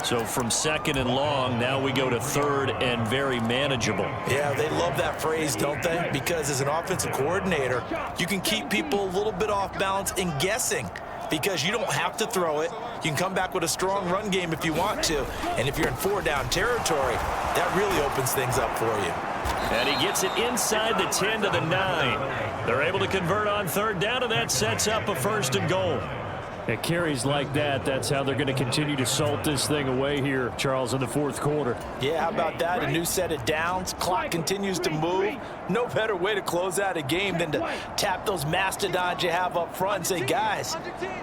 So from 2nd and long, now we go to 3rd and very manageable. Yeah, they love that phrase, don't they? Because as an offensive coordinator, you can keep people a little bit off balance and guessing, because you don't have to throw it. You can come back with a strong run game if you want to. And if you're in 4-down territory, that really opens things up for you. And he gets it inside the 10 to the 9. They're able to convert on 3rd down, and that sets up a 1st and goal. At carries like that, that's how they're going to continue to salt this thing away here, Charles, in the fourth quarter. Yeah, how about that? A new set of downs. Clock continues to move. No better way to close out a game than to tap those mastodons you have up front and say, guys,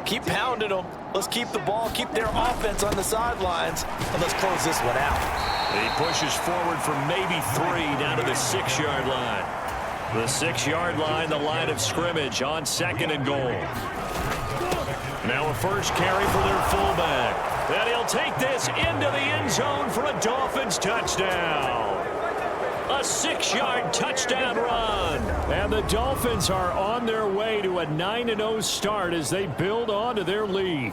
keep pounding them. Let's keep the ball, keep their offense on the sidelines, and let's close this one out. He pushes forward for maybe 3 down to the 6-yard line. The 6-yard line, the line of scrimmage on 2nd and goal. Now a first carry for their fullback. And he'll take this into the end zone for a Dolphins touchdown. A 6-yard touchdown run. And the Dolphins are on their way to a 9-0 start as they build on to their lead.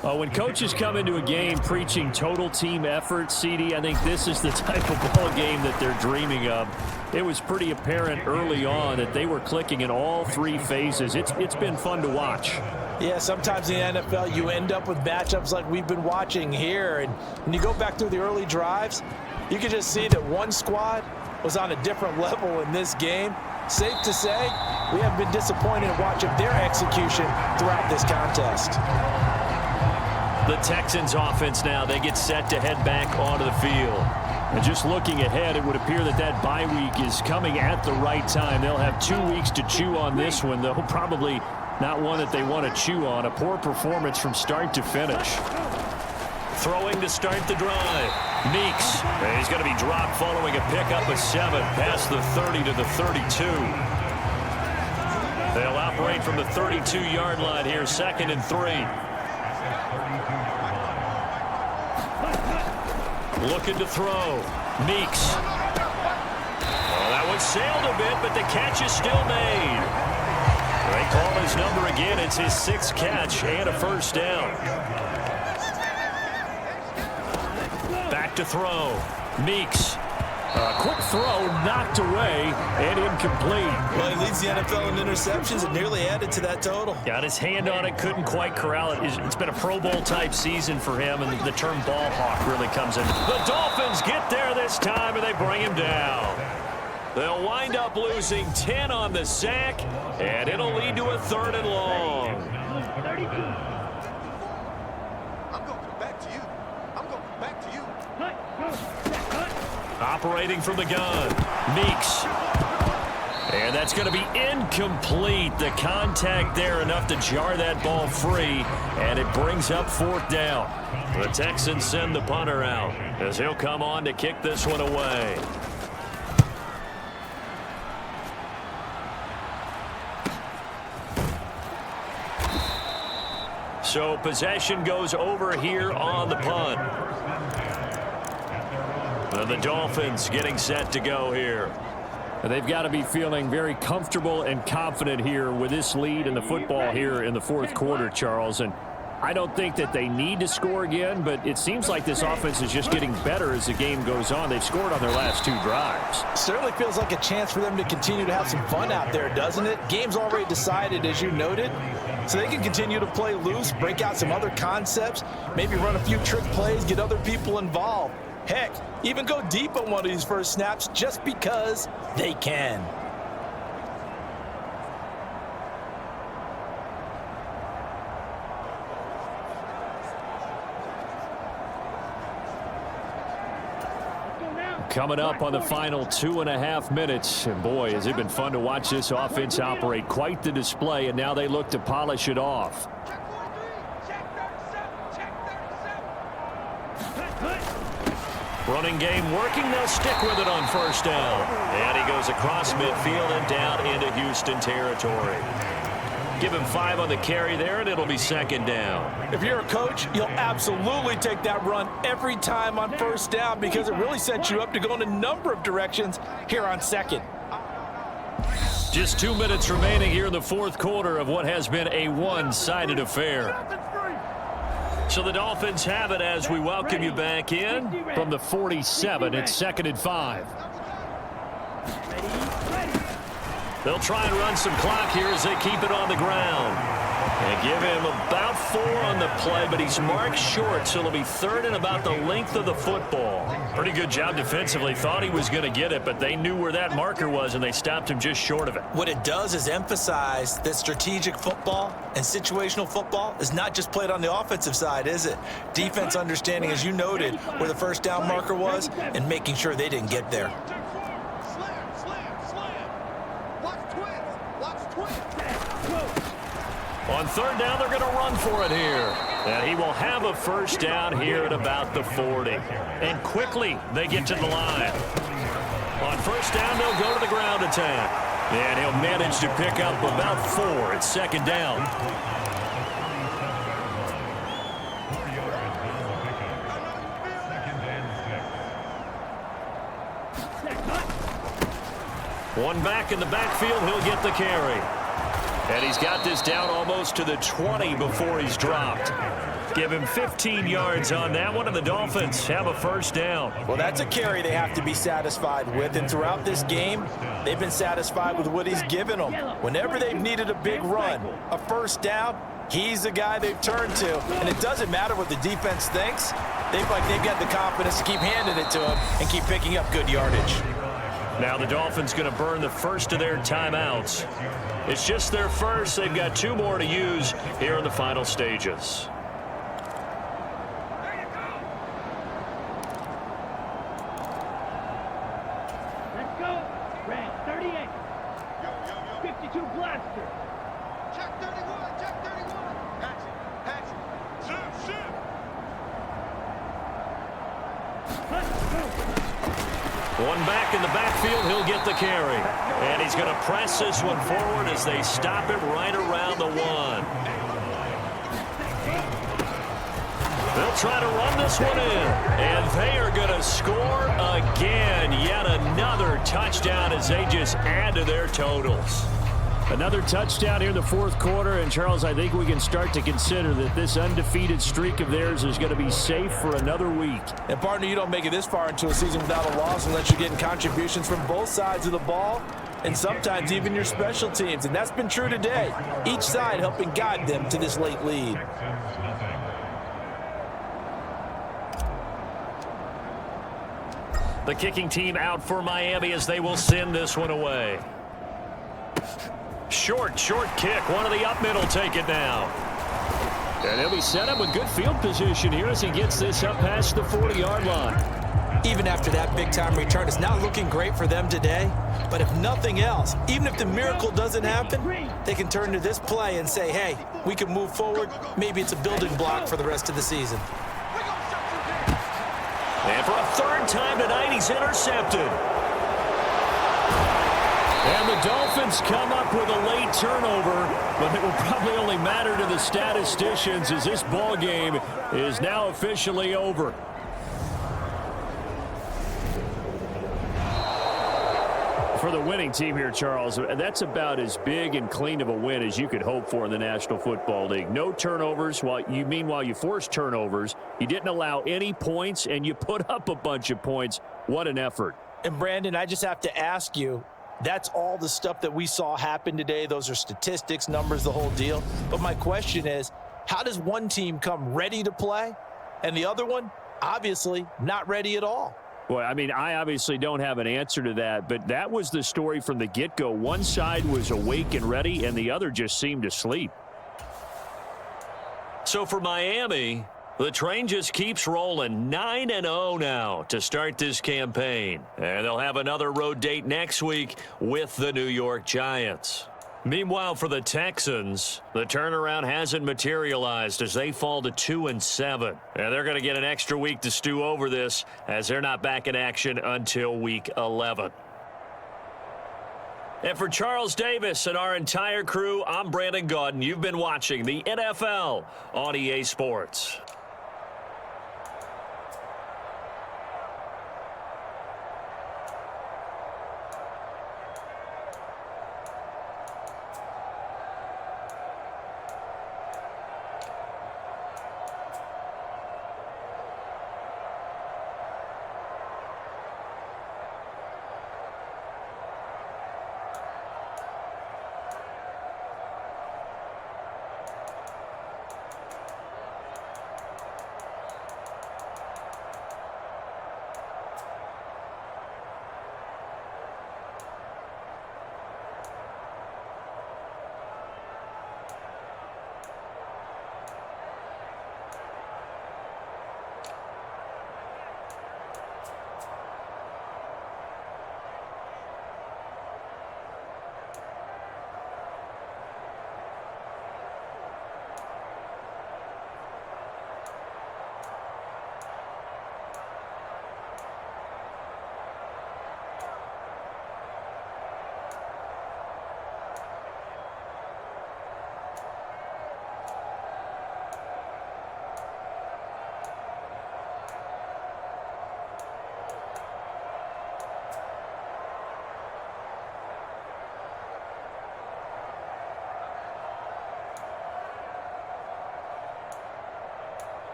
When coaches come into a game preaching total team effort, CD, I think this is the type of ball game that they're dreaming of. It was pretty apparent early on that they were clicking in all 3 phases. It's been fun to watch. Yeah, sometimes in the NFL you end up with matchups like we've been watching here. And when you go back through the early drives, you can just see that one squad was on a different level in this game. Safe to say, we have been disappointed in watching their execution throughout this contest. The Texans offense now, they get set to head back onto the field. And just looking ahead, it would appear that that bye week is coming at the right time. They'll have 2 weeks to chew on this one, though probably not one that they want to chew on. A poor performance from start to finish. Throwing to start the drive. Meeks. And he's going to be dropped following a pickup of 7 past the 30 to the 32. They'll operate from the 32-yard line here, 2nd and 3. Looking to throw. Meeks. Well, that one sailed a bit, but the catch is still made. They call his number again. It's his 6th catch and a first down. Back to throw. Meeks. Quick throw knocked away and incomplete. Well, he leads the NFL in interceptions and nearly added to that total. Got his hand on it, couldn't quite corral it. It's been a Pro Bowl type season for him, and the term ball hawk really comes in. The Dolphins get there this time, and they bring him down. They'll wind up losing 10 on the sack, and it'll lead to a 3rd and long. I'm going back to you. I'm going back to you. Operating from the gun, Meeks. And that's going to be incomplete. The contact there enough to jar that ball free, and it brings up 4th down. The Texans send the punter out as he'll come on to kick this one away. So possession goes over here on the punt. And the Dolphins getting set to go here. They've got to be feeling very comfortable and confident here with this lead in the football here in the 4th quarter, Charles. And I don't think that they need to score again, but it seems like this offense is just getting better as the game goes on. They've scored on their last 2 drives. Certainly feels like a chance for them to continue to have some fun out there, doesn't it? Game's already decided, as you noted, so they can continue to play loose, break out some other concepts, maybe run a few trick plays, get other people involved. Heck, even go deep on one of these first snaps just because they can. Coming up on the final 2.5 minutes. And boy, has it been fun to watch this offense operate. Quite the display, and now they look to polish it off. Running game working. They'll stick with it on 1st down. And he goes across midfield and down into Houston territory. Give him 5 on the carry there, and it'll be 2nd down. If you're a coach, you'll absolutely take that run every time on 1st down because it really sets you up to go in a number of directions here on 2nd. Just 2 minutes remaining here in the 4th quarter of what has been a one-sided affair. So the Dolphins have it as we welcome you back in from the 47. It's 2nd and 5. They'll try and run some clock here as they keep it on the ground. And give him about 4 on the play, but he's marked short, so it'll be 3rd and about the length of the football. Pretty good job defensively. Thought he was going to get it, but they knew where that marker was, and they stopped him just short of it. What it does is emphasize that strategic football and situational football is not just played on the offensive side, is it? Defense understanding, as you noted, where the first down marker was and making sure they didn't get there. On 3rd down, they're going to run for it here. And he will have a first down here at about the 40. And quickly, they get to the line. On 1st down, they'll go to the ground attack. And he'll manage to pick up about 4 at 2nd down. One back in the backfield, he'll get the carry. And he's got this down almost to the 20 before he's dropped. Give him 15 yards on that one, and the Dolphins have a first down. Well, that's a carry they have to be satisfied with, and throughout this game, they've been satisfied with what he's given them. Whenever they've needed a big run, a first down, he's the guy they've turned to. And it doesn't matter what the defense thinks. They've got the confidence to keep handing it to him and keep picking up good yardage. Now the Dolphins going to burn the first of their timeouts. It's just their first. They've got 2 more to use here in the final stages. Let's go. Red 38. 52 blaster. Check 31, check 31. Patch it. Shoot. Let's go. One back in the backfield, he'll get the carry. And he's going to press this one forward as they stop him right around the 1. They'll try to run this one in. And they are going to score again. Yet another touchdown as they just add to their totals. Another touchdown here in the 4th quarter. And, Charles, I think we can start to consider that this undefeated streak of theirs is going to be safe for another week. And, partner, you don't make it this far into a season without a loss unless you're getting contributions from both sides of the ball and sometimes even your special teams. And that's been true today. Each side helping guide them to this late lead. The kicking team out for Miami as they will send this one away. Short kick. One of the up middle take it down. And he'll be set up with good field position here as he gets this up past the 40-yard line. Even after that big-time return, it's not looking great for them today. But if nothing else, even if the miracle doesn't happen, they can turn to this play and say, hey, we can move forward. Maybe it's a building block for the rest of the season. And for a 3rd time tonight, he's intercepted. And the Dolphins come up with a late turnover, but it will probably only matter to the statisticians as this ball game is now officially over. For the winning team here, Charles, that's about as big and clean of a win as you could hope for in the National Football League. No turnovers. Meanwhile, you forced turnovers. You didn't allow any points, and you put up a bunch of points. What an effort. And, Brandon, I just have to ask you, that's all the stuff that we saw happen today. Those are statistics, numbers, the whole deal. But my question is, how does one team come ready to play and the other one, obviously, not ready at all? Boy, I mean, I obviously don't have an answer to that, but that was the story from the get-go. One side was awake and ready, and the other just seemed to sleep. So for Miami, the train just keeps rolling. 9-0 now to start this campaign. And they'll have another road date next week with the New York Giants. Meanwhile, for the Texans, the turnaround hasn't materialized as they fall to 2-7. And they're going to get an extra week to stew over this as they're not back in action until week 11. And for Charles Davis and our entire crew, I'm Brandon Gaudin. You've been watching the NFL on EA Sports.